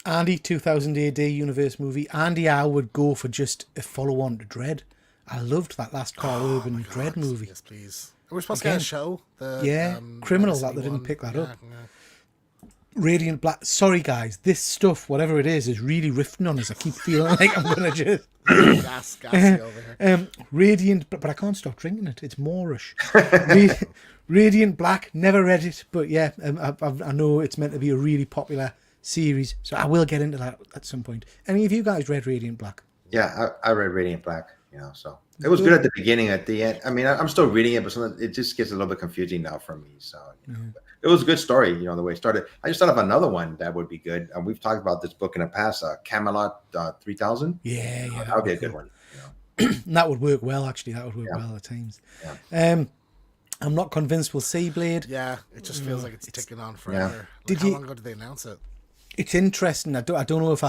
Andy, 2000 AD universe movie. Andy, I would go for just a follow-on to Dread. I loved that last Carl Urban Dread movie. Yes, please. We're supposed to get a show. Criminal that they didn't pick that up. Radiant Black. Sorry, guys. This stuff, whatever it is really riffing on us. I keep feeling like I'm going to just... Gassy over here. Radiant... But I can't stop drinking it. It's Moorish. Radiant Black. Never read it. But yeah, I know it's meant to be a really popular series. So I will get into that at some point. Any of you guys read Radiant Black? Yeah, I read Radiant Black. You know, so it was good at the beginning. At the end, I mean, I'm still reading it, but it just gets a little bit confusing now for me. So it was a good story, you know, the way it started. I just thought of another one that would be good. We've talked about this book in the past, Camelot 3000. Yeah, that would be a good one. You know? That would work well, actually. That would work well at times. Yeah. I'm not convinced we'll see Blade. Yeah, it just feels like it's ticking on forever. Like, how long ago did they announce it? It's interesting. I don't know if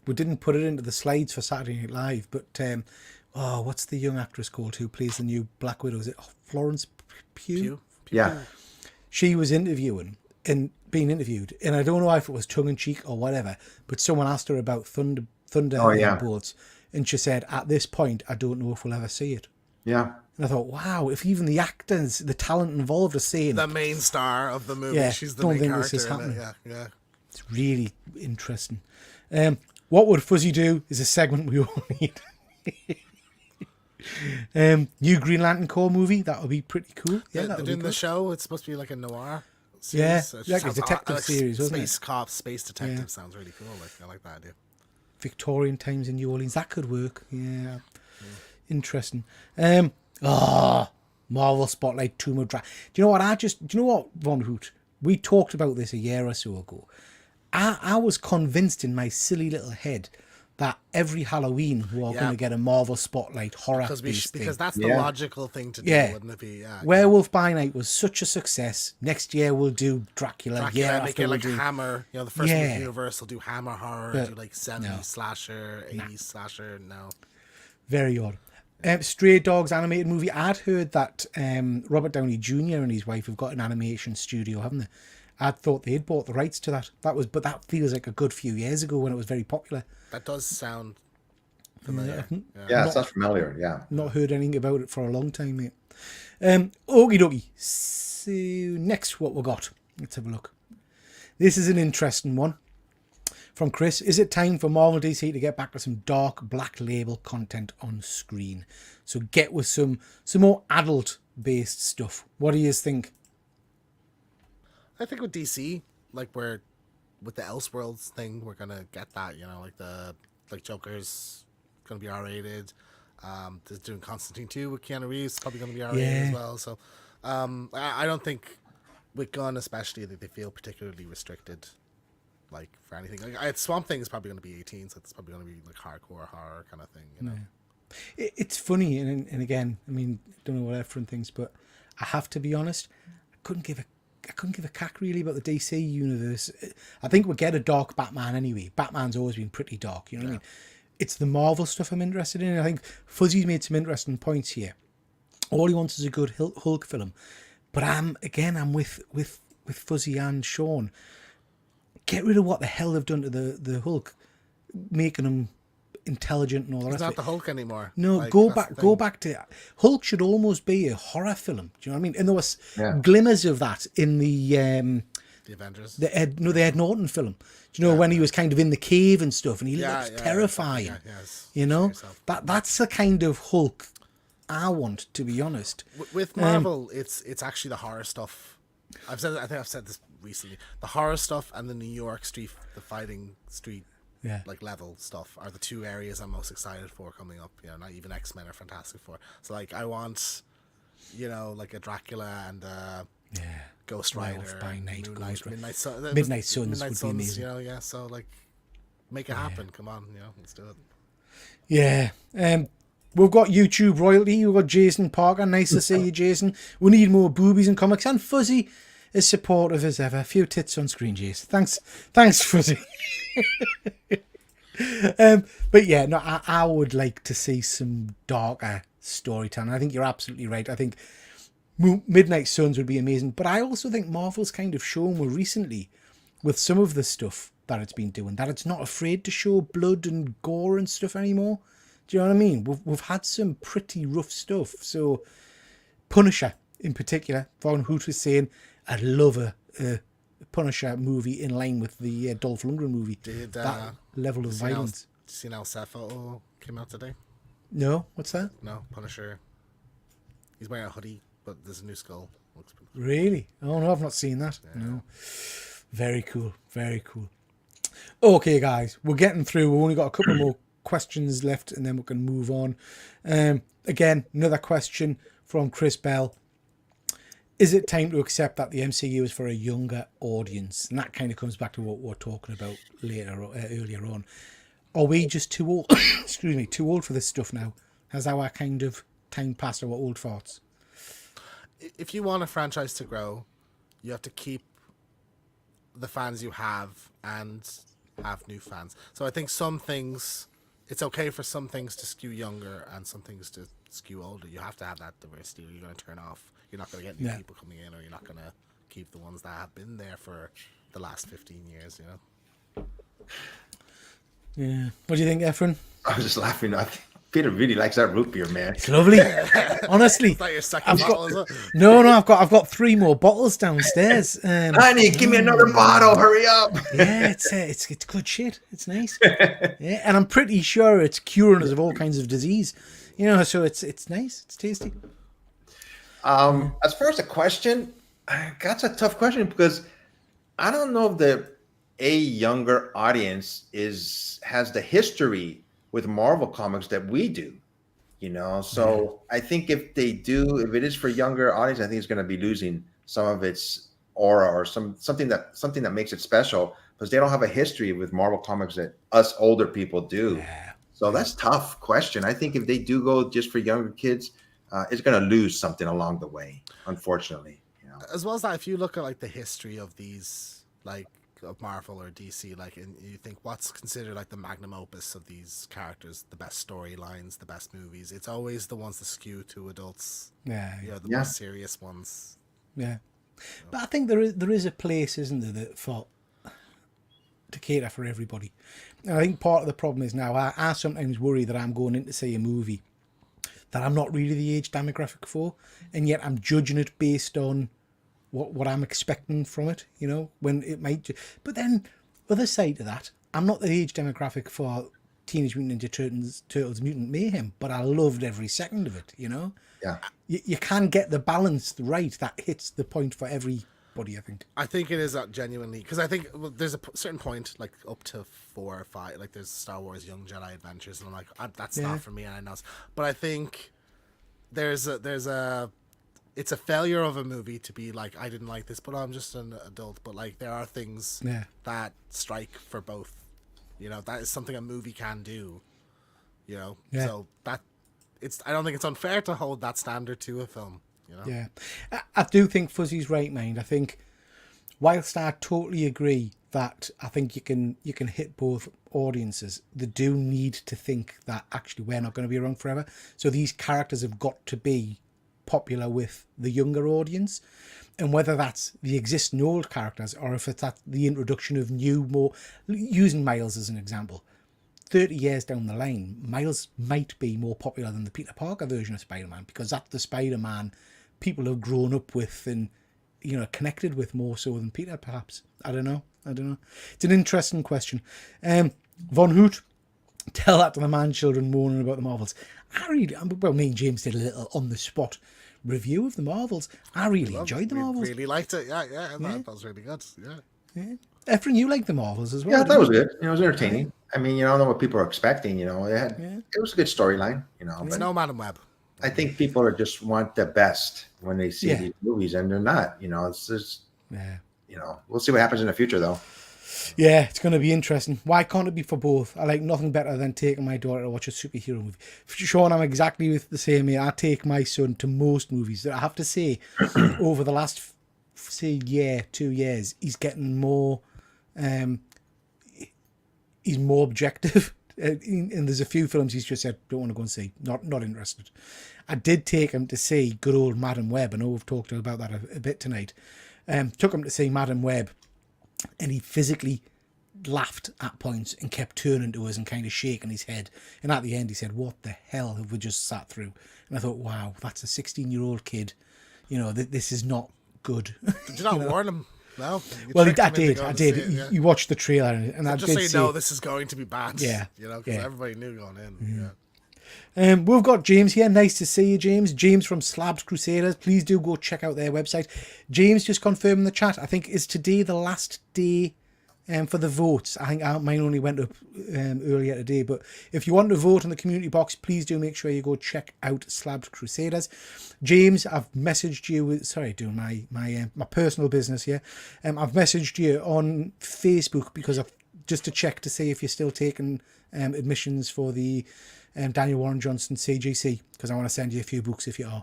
we didn't put it into the slides for Saturday Night Live, but what's the young actress called who plays the new Black Widow? Is it Florence Pugh? Yeah. She was being interviewed, and I don't know if it was tongue in cheek or whatever, but someone asked her about Thunder bolts, and she said, "At this point, I don't know if we'll ever see it." Yeah. And I thought, wow, if even the actors, the talent involved, are saying the main star of the movie, she's the main character in it. Yeah. It's really interesting. What would Fuzzy do is a segment we all need. New Green Lantern Corps movie, that would be pretty cool. Yeah, they're doing the show. It's supposed to be like a noir series. Yeah, so like a detective series, wasn't Space Cop, Space Detective sounds really cool. Like I like that idea. Victorian times in New Orleans, that could work. Yeah. Interesting. Marvel Spotlight, Tomb of Dragon. Do you know what, Von Hoot? We talked about this a year or so ago. I was convinced in my silly little head that every Halloween we are going to get a Marvel Spotlight horror because that's the logical thing to do, wouldn't it be? Yeah. Werewolf by Night was such a success. Next year we'll do Dracula. Make it like Hammer. You know, the first one was Universal, do Hammer horror, do like 70s slasher, 80s slasher. No. Very odd. Stray Dogs animated movie. I'd heard that Robert Downey Jr. and his wife have got an animation studio, haven't they? I'd thought they'd bought the rights to that. But that feels like a good few years ago when it was very popular. That does sound familiar. Yeah, it sounds familiar. Yeah. Not heard anything about it for a long time, mate. Okie dokie. So next, what we got? Let's have a look. This is an interesting one from Chris. Is it time for Marvel DC to get back to some dark black label content on screen? So get with some more adult based stuff. What do you think? I think with DC, like with the Elseworlds thing, we're gonna get that. You know, like Joker's gonna be R-rated. They're doing Constantine 2 with Keanu Reeves, probably gonna be R-rated as well. So, I don't think with Gunn especially that they feel particularly restricted, like for anything. Like Swamp Thing is probably gonna be 18, so it's probably gonna be like hardcore horror kind of thing. You know, it's funny, and again, I mean, I don't know what everyone thinks, but I have to be honest, I couldn't give a cack really about the DC universe. I think we'll get a dark Batman anyway. Batman's always been pretty dark, you know what I mean? It's the Marvel stuff I'm interested in. I think Fuzzy's made some interesting points here. All he wants is a good Hulk film. But I'm with Fuzzy and Sean. Get rid of what the hell they've done to the Hulk, making him intelligent and all the rest. He's not the Hulk anymore. No, like, go back to Hulk should almost be a horror film. Do you know what I mean? And there was glimmers of that in the The Avengers. The Ed Norton film. Do you know when he was kind of in the cave and stuff, and he looks terrifying. You know, that's the kind of Hulk I want, to be honest. With Marvel, it's actually the horror stuff. I think I've said this recently. The horror stuff and the New York street, the fighting street, like level stuff are the two areas I'm most excited for coming up. You know, not even X-Men or Fantastic Four. So like, I want, you know, like a Dracula and Ghost Rider, by Night, Midnight Suns would be amazing. You know, so like, make it happen. Come on, you know, let's do it. Yeah. We've got YouTube royalty. We've got Jason Parker. Nice to see you, Jason. We need more boobies in comics. And Fuzzy is supportive as ever. A few tits on screen, Jason. Thanks, Fuzzy. But yeah, no, I would like to see some darker storytelling. I think you're absolutely right. I think Midnight Suns would be amazing. But I also think Marvel's kind of shown more recently with some of the stuff that it's been doing that it's not afraid to show blood and gore and stuff anymore. Do you know what I mean? We've had some pretty rough stuff. So Punisher in particular, Von Hoot was saying, I'd love a Punisher movie in line with the Dolph Lundgren movie. That level of violence. Seen how Seth photo came out today? No, what's that? No, Punisher. He's wearing a hoodie, but there's a new skull. Looks pretty cool. Really? Oh no, I've not seen that. Yeah. No. Very cool. Very cool. Okay, guys, we're getting through. We've only got a couple more questions left, and then we can move on. Again, another question from Chris Bell. Is it time to accept that the MCU is for a younger audience? And that kind of comes back to what we're talking about earlier on. Are we just too old? Excuse me, too old for this stuff now? Has our kind of time passed our old thoughts? If you want a franchise to grow, you have to keep the fans you have and have new fans. So I think some things, it's okay for some things to skew younger and some things to skew older. You have to have that diversity, or you're going to turn off. You're not going to get new people coming in, or you're not going to keep the ones that have been there for the last 15 years, you know? Yeah. What do you think, Efren? I was just laughing. I think Peter really likes that root beer, man. It's lovely. Honestly. Is that your second bottle, is it? No, I've got 3 more bottles downstairs. Honey, give me another bottle. Hurry up. Yeah, it's good shit. It's nice. Yeah, and I'm pretty sure it's curing us of all kinds of disease. You know, so it's nice. It's tasty. As far as the question, that's a tough question because I don't know if a younger audience has the history with Marvel comics that we do, you know. So I think if it is for younger audience, I think it's going to be losing some of its aura or something that makes it special because they don't have a history with Marvel comics that us older people do. Yeah. So that's a tough question. I think if they do go just for younger kids, it's going to lose something along the way, unfortunately. You know? As well as that, if you look at like the history of these, like of Marvel or DC, like, and you think what's considered like the magnum opus of these characters, the best storylines, the best movies, it's always the ones that skew to adults. Yeah, you know, the most serious ones. Yeah, but I think there is a place, isn't there, to cater for everybody. And I think part of the problem is now I sometimes worry that I'm going in to see a movie that I'm not really the age demographic for, and yet I'm judging it based on what I'm expecting from it, you know, when it might. But then, other side to that, I'm not the age demographic for Teenage Mutant Ninja Turtles Mutant Mayhem, but I loved every second of it, you know? Yeah. You can get the balance right that hits the point for everybody, I think. I think it is genuinely, because I think there's a certain point, like up to 4 or 5, like there's Star Wars Young Jedi Adventures, and I'm like, that's not for me, and I know. But I think it's a failure of a movie to be like, I didn't like this, but I'm just an adult. But like, there are things that strike for both. You know, that is something a movie can do. You know, so I don't think it's unfair to hold that standard to a film. You know? Yeah, I do think Fuzzy's right, mind. I think, whilst I totally agree that I think you can hit both audiences, they do need to think that actually we're not going to be around forever. So these characters have got to be popular with the younger audience, and whether that's the existing old characters or if it's at the introduction of new, more, using Miles as an example, 30 years down the line, Miles might be more popular than the Peter Parker version of Spider-Man because that's the Spider-Man people have grown up with, and connected with more so than Peter, perhaps. I don't know. It's an interesting question. Von Hoot, tell that to the man children moaning about the Marvels. Me and James did a little on the spot review of the Marvels. I really enjoyed the Marvels. Really liked it. Yeah. That was really good. Yeah. Efren, you like the Marvels as well? Yeah, that was good. It was entertaining. I mean, you don't know what people are expecting. It was a good storyline. It's no Madam Web. I think people are just want the best when they see these movies, and they're not. It's just we'll see what happens in the future, though. Yeah, it's going to be interesting. Why can't it be for both? I like nothing better than taking my daughter to watch a superhero movie. Sean, I'm exactly with the same way. I take my son to most movies. I have to say, over the last, year, 2 years, he's getting more, he's more objective. And there's a few films he's just said, don't want to go and see. Not interested. I did take him to see good old Madam Web. I know we've talked about that a bit tonight. Took him to see Madam Web. And he physically laughed at points and kept turning to us and kind of shaking his head. And at the end, he said, "What the hell have we just sat through?" And I thought, wow, that's a 16-year-old kid. This is not good. Did you not warn him? No. Well, I did. You watched the trailer, and I just did so you say, know, this is going to be bad. Yeah. Because everybody knew going in. Yeah. We've got James here. Nice to see you, James. James from Slabs Crusaders. Please do go check out their website. James just confirmed in the chat, I think, is today the last day for the votes. I think mine only went up earlier today. But if you want to vote in the community box, please do make sure you go check out Slabs Crusaders. James, I've messaged you. Doing my personal business here. I've messaged you on Facebook because just to check to see if you're still taking admissions for the Daniel Warren Johnson CGC, because I want to send you a few books if you are.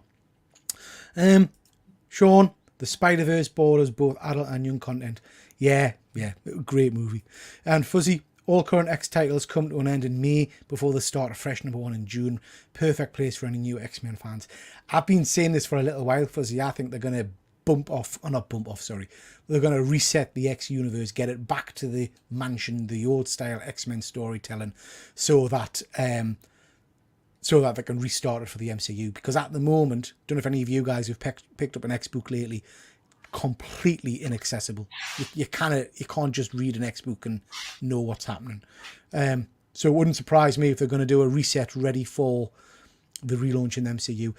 Sean, The Spider-Verse borders both adult and young content. Yeah, great movie. And Fuzzy, all current X titles come to an end in May before the start of fresh #1 in June. Perfect place for any new X-Men fans. I've been saying this for a little while, Fuzzy. I think they're going to they're going to reset the X universe, get it back to the mansion, the old style X-Men storytelling, so that they can restart it for the MCU. Because at the moment, don't know if any of you guys have picked up an X book lately, completely inaccessible. You can't just read an X book and know what's happening. So it wouldn't surprise me if they're going to do a reset ready for the relaunch in the MCU.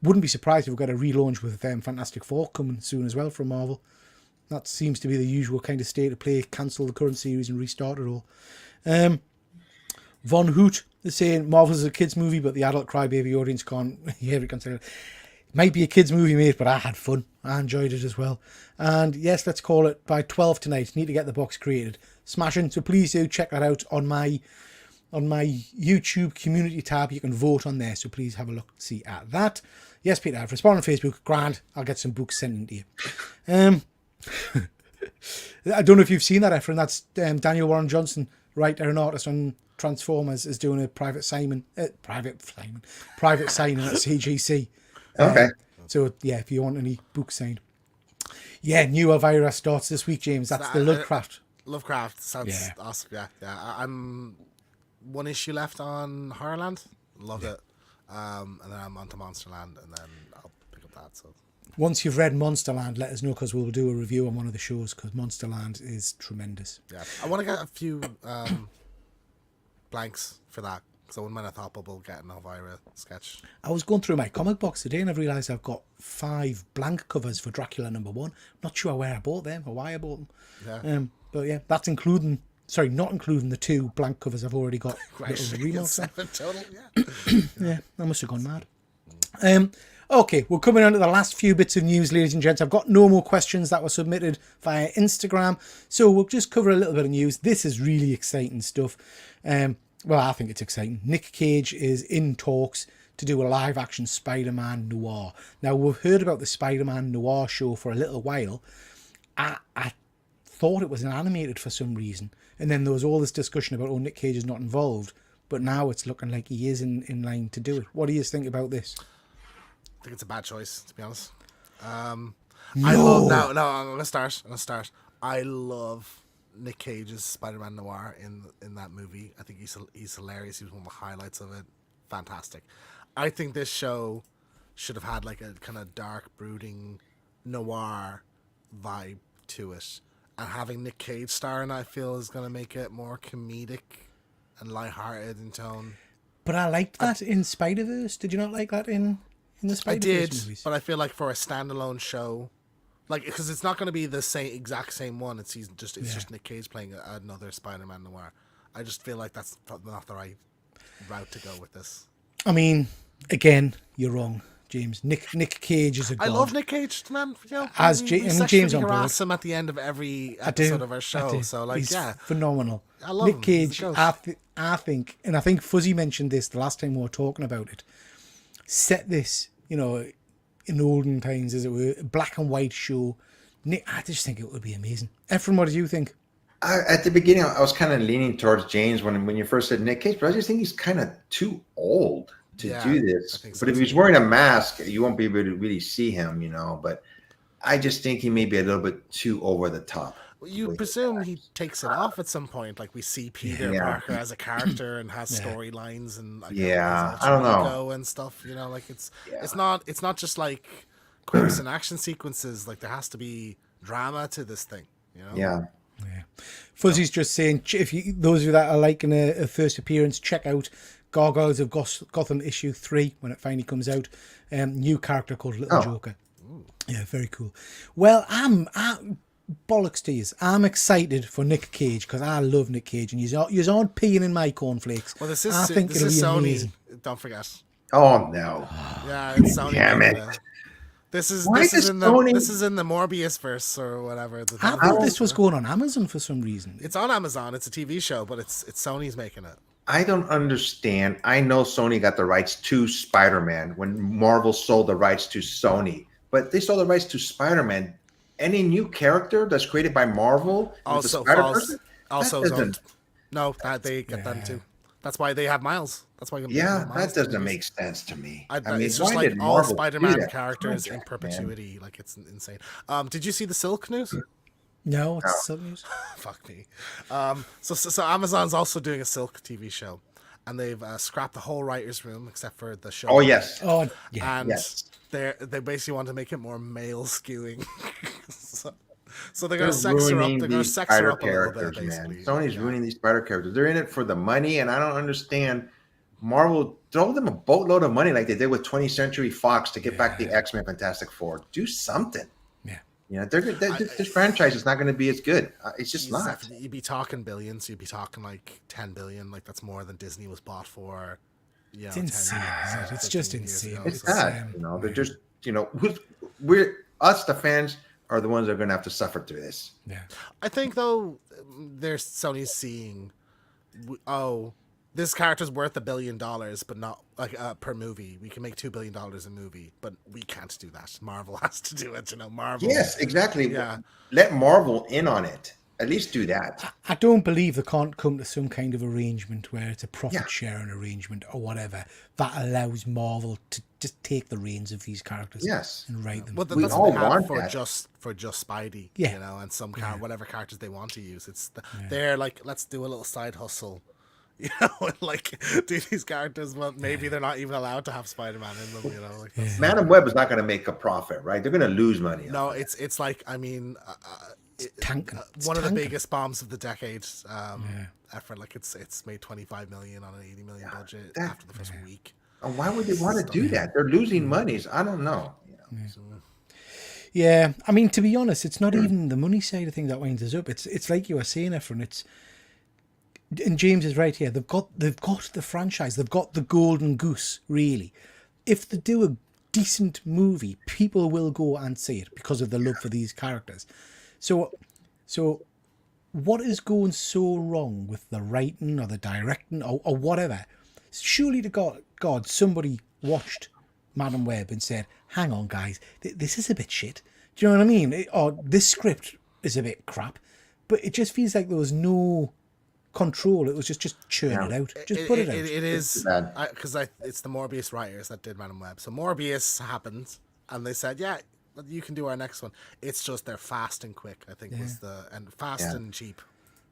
Wouldn't be surprised if we've got a relaunch with Fantastic Four coming soon as well from Marvel. That seems to be the usual kind of state of play. Cancel the current series and restart it all. Von Hoot is saying Marvel's is a kids movie, but the adult crybaby audience can't hear it considered. Might be a kids movie, mate, but I had fun. I enjoyed it as well. And yes, let's call it by 12 tonight. Need to get the box created. Smashing. So please do check that out on my YouTube community tab. You can vote on there, so please have a look, see at that. Yes, Peter, I've responded on Facebook. Grand. I'll get some books sent in to you. I don't know if you've seen that, Efren. That's Daniel Warren Johnson, writer and artist on Transformers, is doing a private signing at CGC. Okay. So yeah, if you want any books signed. Yeah, new Elvira starts this week, James. That's the Lovecraft. Lovecraft sounds awesome. Yeah. I'm one issue left on Horrorland. Loved it. And then I'm on to Monsterland, and then I'll pick up that. So once you've read Monsterland, let us know, because we'll do a review on one of the shows, because Monsterland is tremendous. Yeah, I want to get a few blanks for that, because I wouldn't mind a Thought Bubble getting an Elvira sketch. I was going through my comic box today and I've realised I've got 5 blank covers for Dracula #1. Not sure where I bought them or why I bought them. Yeah. But yeah, that's not including the 2 blank covers I've already got. Right, 7 total. Yeah, I must have gone mad. Okay, we're coming on to the last few bits of news, ladies and gents. I've got no more questions that were submitted via Instagram, so we'll just cover a little bit of news. This is really exciting stuff. Well, I think it's exciting. Nick Cage is in talks to do a live-action Spider-Man noir. Now, we've heard about the Spider-Man noir show for a little while. I thought it was an animated for some reason, and then there was all this discussion about, Nick Cage is not involved, but now it's looking like he is in line to do it. What do you think about this? I think it's a bad choice, to be honest. No. I'm gonna start. I love Nick Cage's Spider-Man Noir in that movie. I think he's hilarious. He was one of the highlights of it. Fantastic. I think this show should have had like a kind of dark, brooding noir vibe to it, and having Nick Cage starring, I feel, is going to make it more comedic and lighthearted in tone. But I liked that in Spider-Verse. Did you not like that in the I Spider-Verse did, movies? but I feel like for a standalone show, like because it's not going to be the exact same one. It's just Nick Cage playing another Spider-Man noir. I just feel like that's not the right route to go with this. I mean, again, you're wrong, James. Nick Cage is a god. I love Nick Cage, man. You know, As we James sexually on board. harass him at the end of every I do. episode of our I show. do. So, like, He's yeah, phenomenal. I love Nick him. He's Cage, a ghost. I think, and I think Fuzzy mentioned this the last time we were talking about it. Set this, you know, in olden times, as it were, a black and white show. Nick, I just think it would be amazing. Ephraim, what did you think? At the beginning, I was kind of leaning towards James when you first said Nick Cage, but I just think he's kind of too old to Yeah, do this. I think so But if he's too. wearing a mask, you won't be able to really see him, you know. But I just think he may be a little bit too over the top. You presume he takes it off at some point, like we see Peter Yeah. Parker as a character and has storylines and like Yeah, his I don't alter know. ego and stuff. You know, like it's Yeah. it's not just like quips and action sequences. Like there has to be drama to this thing. You know, Yeah. Yeah. Fuzzy's just saying, if you, those of you that are liking a first appearance, check out Gargoyles of Gotham issue 3 when it finally comes out. New character called Little Oh. Joker. Yeah, very cool. Well, I'm bollocks to you. I'm excited for Nick Cage because I love Nick Cage and you aren't peeing in my cornflakes. Well, this I is think this it'll is be Sony. amazing. Don't forget. Oh no. Yeah, it's Sony. Damn making it. This is Why this is does in the Sony- this is in the Morbius verse or whatever. I thought this was going on Amazon for some reason. It's on Amazon. It's a TV show, but it's Sony's making it. I don't understand. I know Sony got the rights to Spider-Man when Marvel sold the rights to Sony, but they sold the rights to Spider-Man. Any new character that's created by Marvel with the Also Spider-Person? Also That is doesn't- owned. No, that they get them too. That's why they have Miles. That's why. Yeah, Miles that doesn't movies. make sense to me. I mean, it's just why like did all Marvel do Spider-Man that characters in contract, man? perpetuity. Like it's insane. Did you see the Silk news? No, it's some news. Fuck me. So Amazon's also doing a Silk TV show, and they've scrapped the whole writers' room except for the show. Oh yes. Oh, yeah. And Yes. they basically want to make it more male skewing. so they're They're gonna sex her up. ruining They're gonna these sex her spider up a little bit, characters, basically. man. Sony's Yeah. ruining these spider characters. They're in it for the money, and I don't understand. Marvel throw them a boatload of money like they did with 20th Century Fox to get back the X-Men Fantastic Four. Do something. Yeah. You know, this franchise is not going to be as good. It's just Jesus, not. You'd be talking billions. You'd be talking like 10 billion. Like that's more than Disney was bought for. You know, It's insane, 10 isn't it? It's just 15 years insane. ago. It's It's, sad. You know, they're just, you know, we're us, the fans, are the ones that are going to have to suffer through this. Yeah. I think though, there's Sony's seeing, oh, this character's worth $1 billion, but not like per movie. We can make $2 billion a movie, but we can't do that. Marvel has to do it. You know, Marvel. Yes, exactly. Yeah. Let Marvel in on it. At least do that. I don't believe they can't come to some kind of arrangement where it's a profit Yeah. sharing arrangement or whatever that allows Marvel to just take the reins of these characters Yes. and write them. Well, We that's all what they have want for that. just Spidey, Yeah. you know, and some whatever characters they want to use. It's they're like, let's do a little side hustle, you know, and like do these characters, but maybe they're not even allowed to have Spider-Man in them, you know. Like that's, Madam Web is not going to make a profit, right? They're going to lose money. no, it's like I mean, tanking. It's one of the tanking. biggest bombs of the decade. Effort like it's made 25 million on an 80 million budget that- after the first week. And why would they want to do that? They're losing monies. I don't know. You know. Yeah, I mean, to be honest, it's not even the money side of things that winds us up. It's like you were saying, Efren. And James is right here. They've got the franchise. They've got the golden goose. Really, if they do a decent movie, people will go and see it because of the love for these characters. So, what is going so wrong with the writing or the directing or whatever? Surely to God, somebody watched Madam Web and said, hang on, guys, this is a bit shit. Do you know what I mean? Or this script is a bit crap. But it just feels like there was no control. It was just churn it out. Just put it out. It is bad. because it's the Morbius writers that did Madam Web. So Morbius happened, and they said, "Yeah, you can do our next one." It's just they're fast and quick. I think was and fast Yeah. and cheap.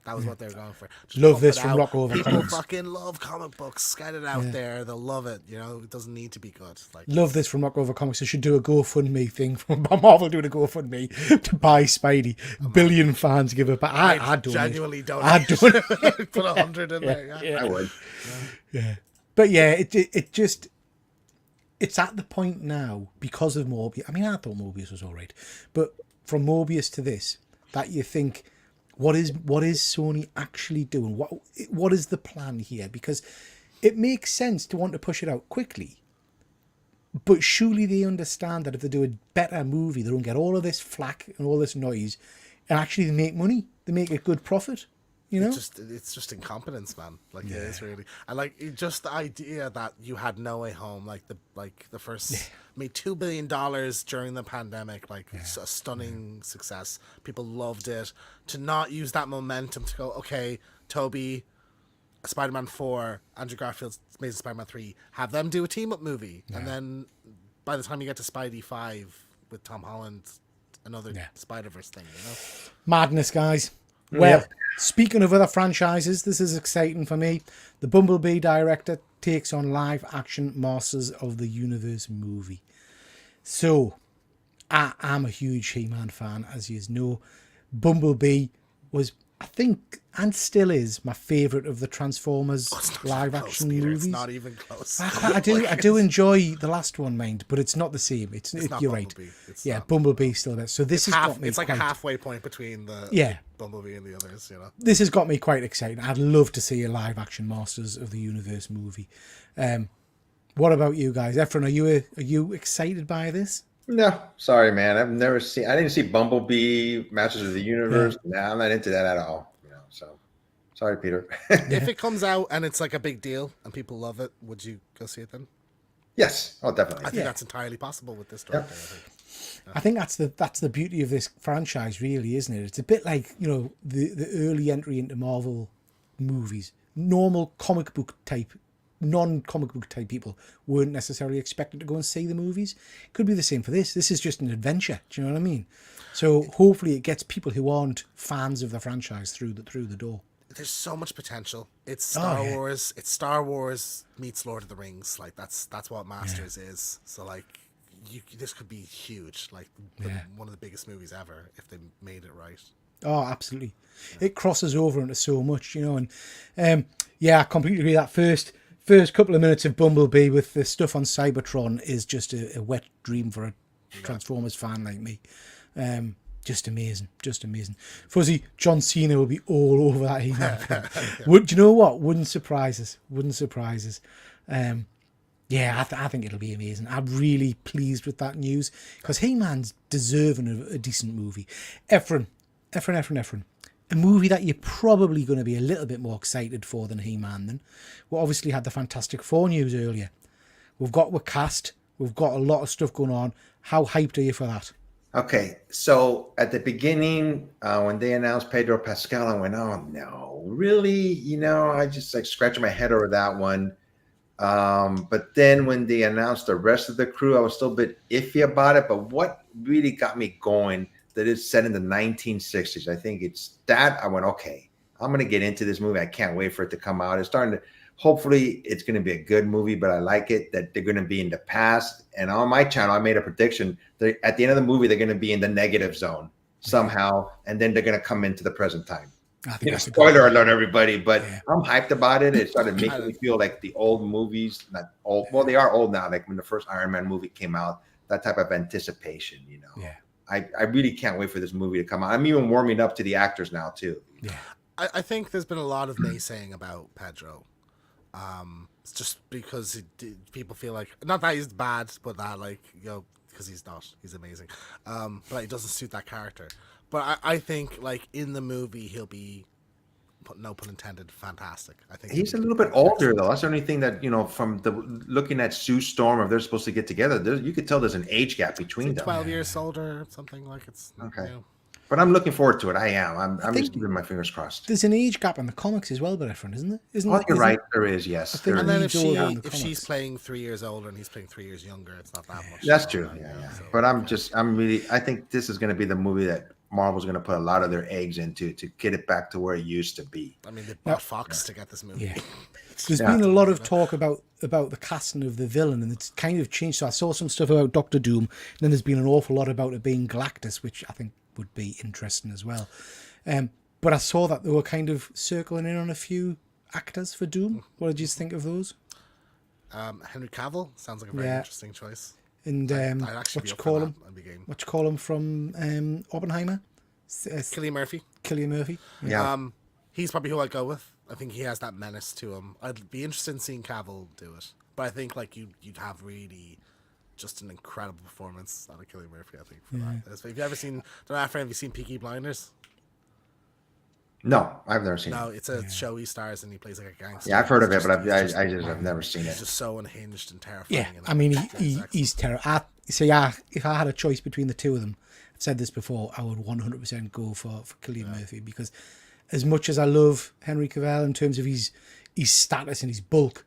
That was what they were going for. Just Love pump this it from out. Rockover People Comics. fucking love comic books. Get it out there. They'll love it. You know, it doesn't need to be good. Like, Love this from Rockover Comics. They should do a GoFundMe thing from Marvel doing a GoFundMe to buy Spidey. Billion fans give it back. I'd do it. genuinely don't. I'd do it. Put 100 in there. Yeah. I would. Yeah. But yeah, it just, it's at the point now because of Morbius. I mean, I thought Morbius was all right, but from Morbius to this, that you think, what is Sony actually doing? What is the plan here? Because it makes sense to want to push it out quickly, but surely they understand that if they do a better movie, they don't get all of this flack and all this noise, and actually they make money. They make a good profit. You know, It's just incompetence, man. Like it is really, and like just the idea that you had No Way Home, like the first made $2 billion during the pandemic, like it's a stunning success. People loved it. To not use that momentum to go, okay, Toby, Spider-Man 4, Andrew Garfield's Amazing Spider-Man 3, have them do a team up movie, and then by the time you get to Spidey 5 with Tom Holland, another Spider-Verse thing, you know. Madness, guys. Well, speaking of other franchises, this is exciting for me. The Bumblebee director takes on live action Masters of the Universe movie. So, I'm a huge He-Man fan, as you know. Bumblebee was, I think, and still is, my favourite of the Transformers live action movies. It's not even close. I do enjoy the last one, mind, but it's not the same. It's not you're Bumblebee. right. It's Yeah, not. Bumblebee's still there. So this has got me. It's like a quite- halfway point between the Bumblebee and the others, you know. This has got me quite excited. I'd love to see a live action Masters of the Universe movie. What about you guys? Efren, are you excited by this? No, sorry, man. I didn't see Bumblebee, Masters of the Universe. Nah, I'm not into that at all. You know, so sorry, Peter. If it comes out and it's like a big deal and people love it, would you go see it then? Yes, oh, definitely. I think that's entirely possible with this director. I think that's the beauty of this franchise, really, isn't it? It's a bit like, you know, the early entry into Marvel movies. Normal comic book type, non-comic book type people weren't necessarily expected to go and see the movies. Could be the same for this. This is just an adventure. Do you know what I mean? So hopefully it gets people who aren't fans of the franchise through the door. There's so much potential. It's Star Wars. It's Star Wars meets Lord of the Rings. Like that's what Masters is. So like, this could be huge. Like one of the biggest movies ever if they made it right. Oh, absolutely. It crosses over into so much, you know. And I completely agree. That first couple of minutes of Bumblebee with the stuff on Cybertron is just a wet dream for a Transformers fan like me. Just amazing. Fuzzy, John Cena will be all over that He-Man film. Do you know what? Wouldn't surprise us. I think it'll be amazing. I'm really pleased with that news because He-Man's deserving of a decent movie. Efren. A movie that you're probably going to be a little bit more excited for than He-Man then. We obviously had the Fantastic Four news earlier. We're cast. We've got a lot of stuff going on. How hyped are you for that? Okay, so at the beginning, when they announced Pedro Pascal, I went, "Oh no, really?" You know, I just like scratched my head over that one. But then when they announced the rest of the crew, I was still a bit iffy about it. But what really got me going, that it's set in the 1960s. I think it's that I went, okay, I'm going to get into this movie. I can't wait for it to come out. It's starting to, hopefully it's going to be a good movie, but I like it that they're going to be in the past. And on my channel, I made a prediction that at the end of the movie, they're going to be in the negative zone somehow. And then they're going to come into the present time. I think that's Spoiler alert, everybody, but I'm hyped about it. It started making me feel like the old movies, not old. Well, they are old now. Like when the first Iron Man movie came out, that type of anticipation, you know. Yeah. I really can't wait for this movie to come out. I'm even warming up to the actors now too. Yeah. I think there's been a lot of naysaying about Pedro. It's just because people feel like, not that he's bad, but that like, you know, because he's not. He's amazing. But it doesn't suit that character. But I think like in the movie he'll be, no pun intended, fantastic. I think He's a little bit older though. That's the only thing that, you know, from the looking at Sue Storm, if they're supposed to get together, you could tell there's an age gap between them. 12 years older, something like it's Okay. You know. But I'm looking forward to it. I am. I'm just keeping my fingers crossed. There's an age gap in the comics as well, but different, isn't there? Oh, you're right. There is, yes. think- There And is. then He's older in the if comics. she's playing 3 years older and he's playing 3 years younger, it's not that much. That's So, true. you Yeah, know, yeah. so- But I think this is going to be the movie that Marvel's going to put a lot of their eggs into to get it back to where it used to be. I mean, they bought Fox to get this movie. Yeah. There's been a lot of talk about the casting of the villain, and it's kind of changed. So I saw some stuff about Doctor Doom, and then there's been an awful lot about it being Galactus, which I think would be interesting as well. But I saw that they were kind of circling in on a few actors for Doom. What did you think of those? Henry Cavill sounds like a very interesting choice. And I'd actually what be you up call for him? that. I'd be game. What you call him from Oppenheimer? Cillian Murphy. Cillian Murphy. Yeah. He's probably who I'd go with. I think he has that menace to him. I'd be interested in seeing Cavill do it, but I think like you'd have really just an incredible performance out of Cillian Murphy. I think for that. Have you ever seen? Have you seen Peaky Blinders? No, I've never seen No, it. it's a show he stars and he plays like a gangster. Yeah, I've heard of it, He's but just- I've never seen He's it. just so unhinged and terrifying. Yeah, and I mean, excellent. he's terrible. If I had a choice between the two of them, I've said this before, I would 100% go for Cillian Murphy, because as much as I love Henry Cavill in terms of his status and his bulk,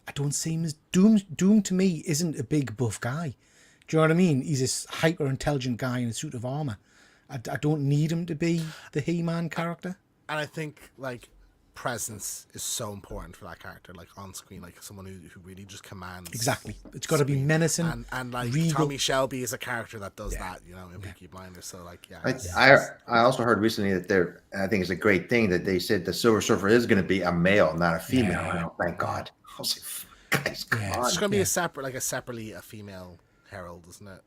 I don't see him as Doom. Doom to me isn't a big buff guy. Do you know what I mean? He's a hyper intelligent guy in a suit of armor. I don't need him to be the He-Man character. And I think like presence is so important for that character, like on screen, like someone who really just commands. Exactly. It's got to be menacing. And like regal. Tommy Shelby is a character that does that, you know, in Peaky Blinders. So like, yeah. I also heard recently that I think it's a great thing that they said the Silver Surfer is going to be a male, not a female. Oh, thank God. I was like, guys, come on. It's going to be separately a female Herald, isn't it?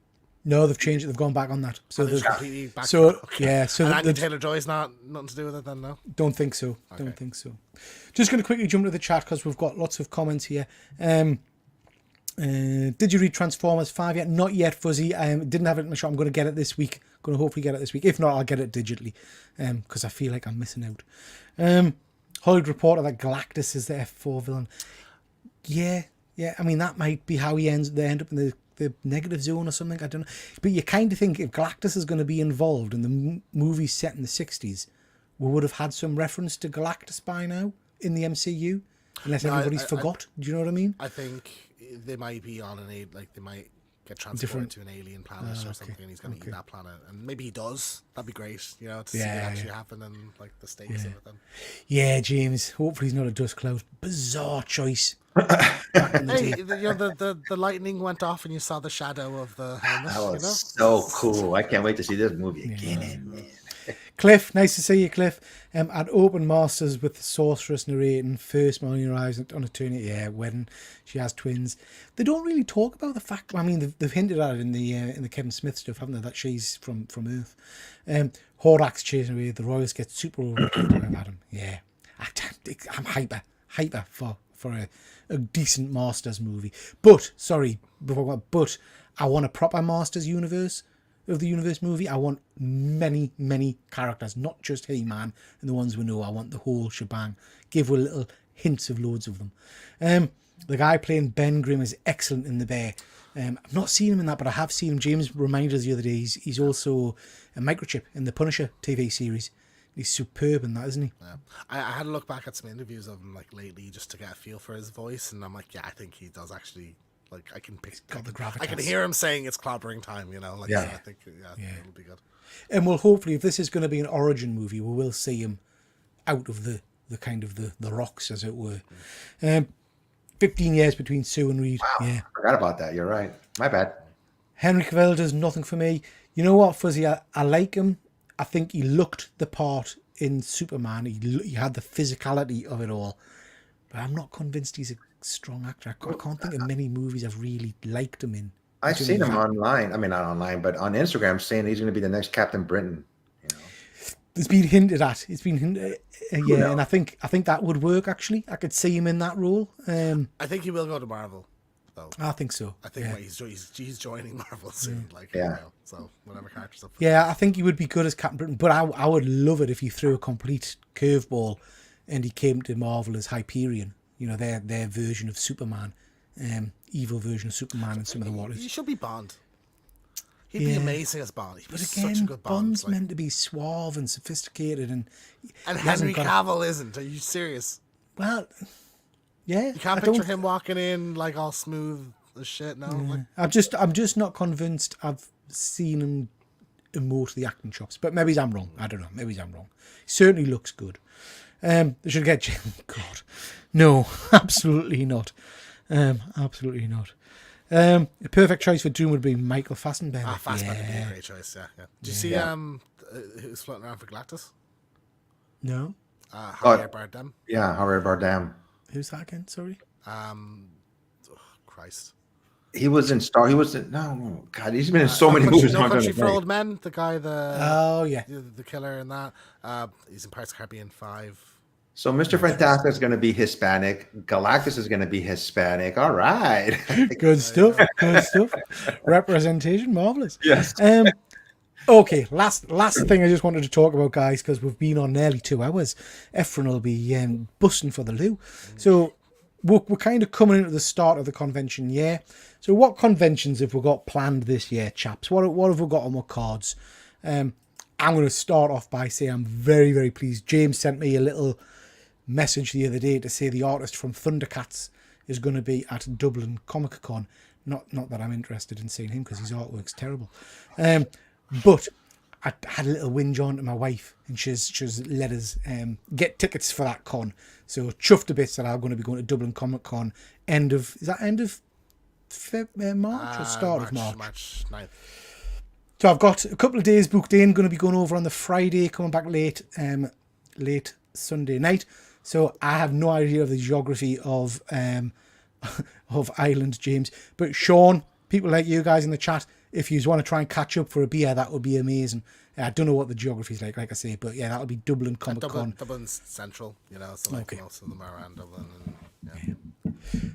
No, they've changed it. They've gone back on that. So It's they've- completely back. so Okay. yeah, so And the- Anya Taylor-Joy's nothing to do with it then, no? Don't think so. Don't think so. Just going to quickly jump to the chat because we've got lots of comments here. Did you read Transformers 5 yet? Not yet, Fuzzy. Didn't have it in my shop. I'm going to get it this week. Going to hopefully get it this week. If not, I'll get it digitally because I feel like I'm missing out. Hollywood Reporter that Galactus is the F4 villain. Yeah. I mean, that might be how they end up in the negative zone or something. I don't know. But you kind of think if Galactus is going to be involved in the movie set in the 60s, we would have had some reference to Galactus by now in the MCU. Unless everybody's forgot. Do you know what I mean? I think they might be on they might get transported to an alien planet or something, and he's going to eat that planet, and maybe he does. That'd be great, you know, to see it actually happen and like the stakes of it. Then, Yeah, James. Hopefully he's not a dust cloud. Bizarre choice. Back in the hey, day. the lightning went off, and you saw the shadow of the helmet. That was You know? so cool. I can't wait to see this movie again. Man. Cliff, nice to see you, Cliff. I'd open Masters with the sorceress narrating first Melanie arrives on eternity. Yeah, wedding. She has twins. They don't really talk about the fact. I mean, they've hinted at it in the Kevin Smith stuff, haven't they? That she's from Earth. Horak's chasing away. The Royals get super overrated about him. Yeah, I'm hyper for a decent Masters movie. But I want a proper Masters universe. Of the universe movie, I want many characters, not just He-Man and the ones we know. I want the whole shebang. Give with little hints of loads of them. The guy playing Ben Grimm is excellent in The Bear. I've not seen him in that, but I have seen him. James reminded us the other day he's also a microchip in the Punisher TV series. He's superb in that, isn't he? Yeah. I had to look back at some interviews of him like lately just to get a feel for his voice, and I'm like, yeah, I think he does actually. Like I can pick, got the I can gravitas. hear him saying it's clobbering time, you know. Like, Yeah. I think it'll be good. And we'll hopefully, if this is going to be an origin movie, we will see him out of the kind of the rocks, as it were. 15 years between Sue and Reed. Wow, Yeah. forgot about that. You're right. My bad. Henry Cavill does nothing for me. You know what, Fuzzy? I like him. I think he looked the part in Superman. He had the physicality of it all. But I'm not convinced he's a strong actor. I can't think of many movies I've really liked him in. I've seen him online. I mean, not online, but on Instagram, saying he's going to be the next Captain Britain. You know, It's been hinted at. It's been hinted, yeah, and I think that would work. Actually, I could see him in that role. I think he will go to Marvel, though. I think so. I think yeah. he's joining Marvel soon. Like, Yeah. you know, so whatever character's up. For Yeah, I think he would be good as Captain Britain, but I would love it if he threw a complete curveball and he came to Marvel as Hyperion. You know, their version of Superman, evil version of Superman in some of the He waters. should be Bond. He'd be Yeah. amazing as Bond. He'd be But such a again, good Bond. Bond's Like, meant to be suave and sophisticated, and and he hasn't Henry got Cavill isn't. Are you serious? well, yeah. You can't I don't- picture him walking in like all smooth as shit. No, like, I'm just not convinced. I've seen him emote the acting chops. But maybe I'm wrong. I don't know. Maybe I'm wrong. Certainly looks good. They should get God. No, absolutely not. Absolutely not. A perfect choice for Doom would be Michael Fassbender. Fassbender would be a great choice. Yeah. Did you see who's floating around for Galactus? No. Javier Bardem. Yeah, Javier Bardem. Who's that again? Sorry. Christ. He was in Star. He was in no. God, he's been in so many movies. No Country for Old Men. The guy, yeah, the killer in that. He's in Pirates of the Caribbean 5. So Mr. Fantastic is going to be Hispanic. Galactus is going to be Hispanic. All right. Good stuff. Good stuff. Representation, marvelous. Yes. Okay, last thing I just wanted to talk about, guys, because we've been on nearly 2 hours. Efren will be busting for the loo. So we're kind of coming into the start of the convention year. So what conventions have we got planned this year, chaps? What have we got on our cards? I'm going to start off by saying I'm very, very pleased. James sent me a little message the other day to say the artist from Thundercats is going to be at Dublin Comic Con. Not that I'm interested in seeing him because his artwork's terrible. But I had a little whinge on to my wife, and she's let us get tickets for that con. So chuffed a bit that I'm going to be going to Dublin Comic Con end of March or start of March? March 9th. So I've got a couple of days booked in. Going to be going over on the Friday, coming back late Sunday night. So I have no idea of the geography of Ireland, James. But Sean, people like you guys in the chat, if you want to try and catch up for a beer, that would be amazing. I don't know what the geography is like I say, but yeah, that'll be Dublin Comic Con. Dublin's central, so like most of them are around Dublin.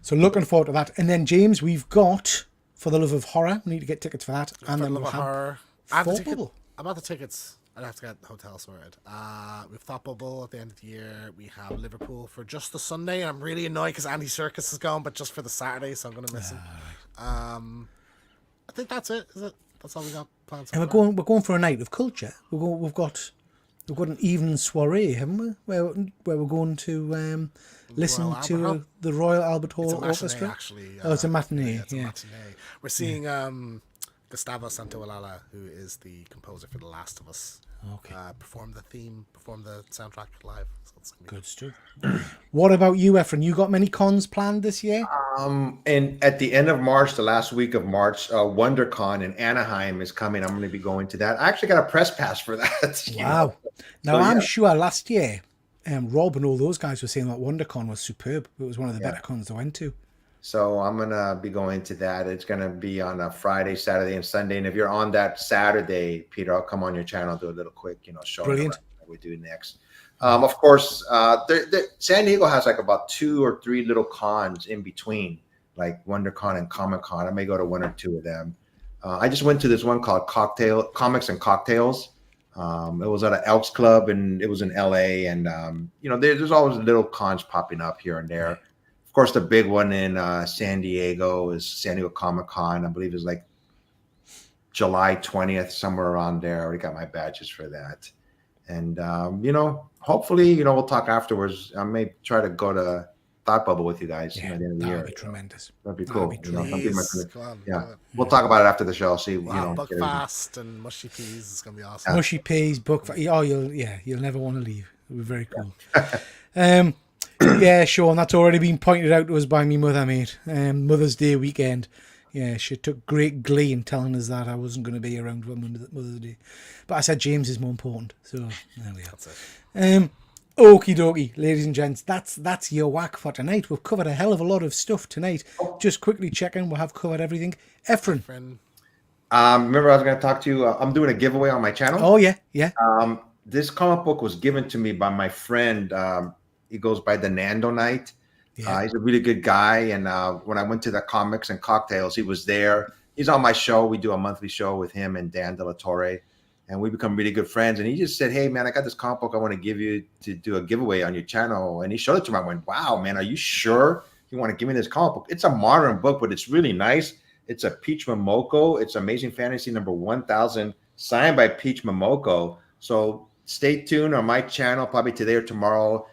So looking forward to that. And then James, we've got For the Love of Horror. We need to get tickets for that. And then we'll have Thought Bubble. About the tickets, I'd have to get the hotel sorted. We've Thought Bubble at the end of the year. We have Liverpool for just the Sunday. I'm really annoyed because Andy Serkis is gone, but just for the Saturday, so I'm going to miss him. I think that's it. Is it? That's all we got planned. And we're going for a night of culture. We've got an evening soiree, haven't we? Where we're going to listen to the Royal Albert Hall Orchestra. Actually, it's a matinee. It's a matinee. We're seeing Gustavo Santaolalla, who is the composer for The Last of Us. Okay. Perform the soundtrack live. So it's gonna be good stuff. What about you, Efren? You got many cons planned this year? And at the end of March, the last week of March, WonderCon in Anaheim is coming. I'm going to be going to that. I actually got a press pass for that. Wow. Now, I'm sure last year, Rob and all those guys were saying that WonderCon was superb. It was one of the better cons I went to. So I'm going to be going to that. It's going to be on a Friday, Saturday, and Sunday. And if you're on that Saturday, Peter, I'll come on your channel, do a little quick, show. Brilliant. What we do next. Of course, San Diego has like about 2 or 3 little cons in between, like WonderCon and Comic Con. I may go to 1 or 2 of them. I just went to this one called Comics and Cocktails. It was at an Elks Club, and it was in LA. And there's always little cons popping up here and there. Of course, the big one in San Diego is San Diego Comic Con. I believe it's like July 20th, somewhere around there. I already got my badges for that. And, hopefully, we'll talk afterwards. I may try to go to Thought Bubble with you guys at the end of the year. That'd be tremendous. That'd be cool. On, we'll talk about it after the show. See, Buckfast and Mushy Peas is going to be awesome. Mushy Peas, Buckfast. Oh, you'll never want to leave. It'll be very cool. Yeah, Sean, that's already been pointed out to us by me mother, mate. Mother's Day weekend. Yeah, she took great glee in telling us that I wasn't going to be around for Mother's Day. But I said James is more important. So there we are. That's it. Okie dokie, ladies and gents, that's your whack for tonight. We've covered a hell of a lot of stuff tonight. Just quickly checking, we have covered everything. Efren. Remember I was going to talk to you. I'm doing a giveaway on my channel. Oh, yeah. This comic book was given to me by my friend. He goes by the Nando Knight. Yeah. He's a really good guy. And when I went to the Comics and Cocktails, he was there. He's on my show. We do a monthly show with him and Dan De La Torre. And we become really good friends. And he just said, hey, man, I got this comic book I want to give you to do a giveaway on your channel. And he showed it to me. I went, wow, man, are you sure you want to give me this comic book? It's a modern book, but it's really nice. It's a Peach Momoko. It's Amazing Fantasy number 1000, signed by Peach Momoko. So stay tuned on my channel, probably today or tomorrow.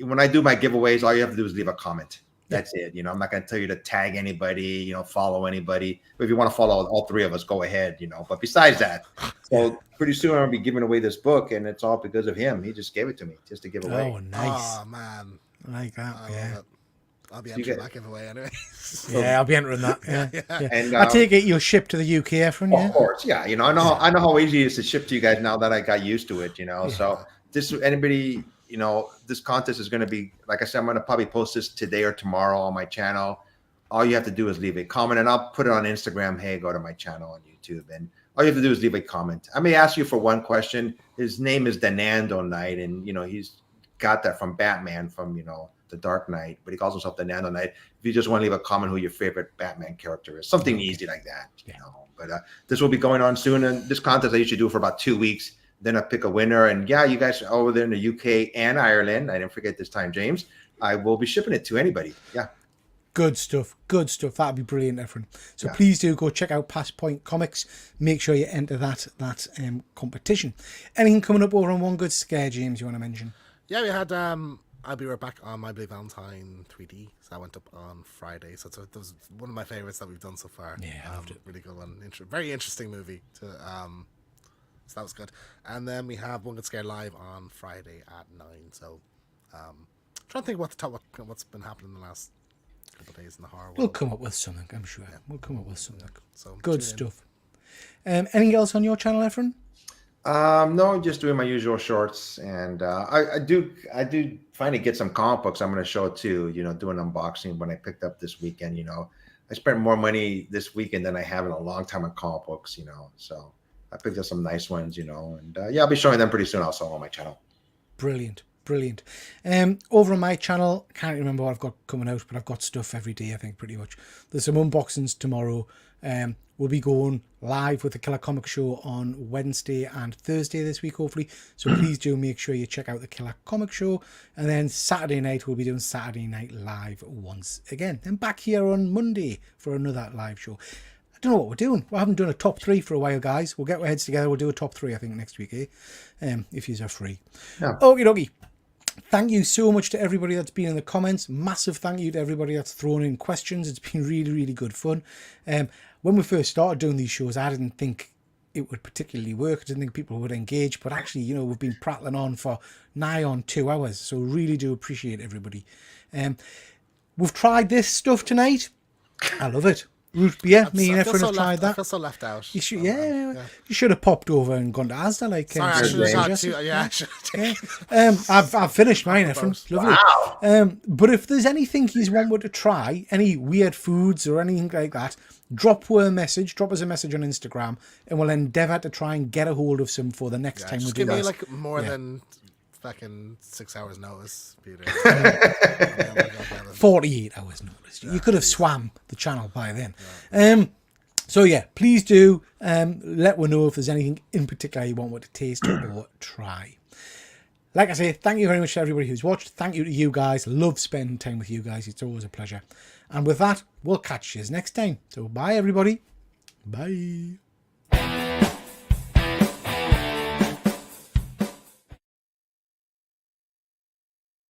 When I do my giveaways, all you have to do is leave a comment. That's it. I'm not going to tell you to tag anybody, follow anybody. But if you want to follow all three of us, go ahead, But besides that, so pretty soon I'll be giving away this book, and it's all because of him. He just gave it to me just to give away. Oh, nice. Oh man, I like that. I Yeah. love it. I'll be entering that giveaway anyway. Yeah, I'll be entering that. Yeah. And I take it you'll ship to the UK, Efren, yeah? of course, yeah. I know how easy it is to ship to you guys now that I got used to it. So anybody, this contest is going to be, like I said, I'm going to probably post this today or tomorrow on my channel. All you have to do is leave a comment, and I'll put it on Instagram. Hey, go to my channel on YouTube, and all you have to do is leave a comment. I may ask you for one question. His name is Denando Knight, and he's got that from Batman, from the Dark Knight, but he calls himself the Nando Knight. If you just want to leave a comment who your favorite Batman character is, something easy like that, But this will be going on soon, and this contest I usually do for about 2 weeks. Then I pick a winner, and you guys are over there in the UK and Ireland. I didn't forget this time, James. I will be shipping it to anybody. Yeah. Good stuff. Good stuff. That'd be brilliant, Efren. So please do go check out Past Point Comics. Make sure you enter that competition. Anything coming up over on One Good Scare, James, you want to mention? Yeah, we had I'll Be Right Back on My Bloody Valentine 3D. So that went up on Friday. So that was one of my favorites that we've done so far. Yeah, I loved it. Really good one. Very interesting movie. So that was good. And then we have One Good Scare live on Friday at 9. So trying to think what's been happening in the last couple of days in the horror world. We'll come up with something, I'm sure. Yeah. We'll come up with something. So good stuff. Anything else on your channel, Efren? No, just doing my usual shorts, and I do finally get some comic books. I'm going to show too. Doing unboxing when I picked up this weekend. I spent more money this weekend than I have in a long time on comic books. So I picked up some nice ones. And I'll be showing them pretty soon also on my channel. Brilliant. Over on my channel, I can't remember what I've got coming out, but I've got stuff every day, I think, pretty much. There's some unboxings tomorrow. We'll be going live with the Killer Comic Show on Wednesday and Thursday this week, hopefully. So please do make sure you check out the Killer Comic Show. And then Saturday night, we'll be doing Saturday Night Live once again. Then back here on Monday for another live show. I don't know what we're doing. We haven't done a top 3 for a while, guys. We'll get our heads together. We'll do a top 3, I think, next week, if you are free. Yeah. Okie dokie. Thank you so much to everybody that's been in the comments. Massive thank you to everybody that's thrown in questions. It's been really, really good fun. When we first started doing these shows, I didn't think it would particularly work. I didn't think people would engage. But actually, we've been prattling on for nigh on 2 hours. So really do appreciate everybody. We've tried this stuff tonight. I love it. Root beer. Me and Efren have tried that. I feel so left out. You should, you should have popped over and gone to Asda. Like, sorry, I should have had two. Yeah, I should have. I've finished mine, Efren. Lovely. Wow. But if there's anything you want to try, any weird foods or anything like that, drop us a message on Instagram, and we'll endeavour to try and get a hold of some for the next time we do give me that. like more than fucking 6 hours notice, Peter. 48 hours notice. You could have swam the channel by then. So yeah, please do let us know if there's anything in particular you want to taste or try. Like I say, thank you very much to everybody who's watched. Thank you to you guys. Love spending time with you guys. It's always a pleasure. And with that, we'll catch you next time. So bye everybody. Bye.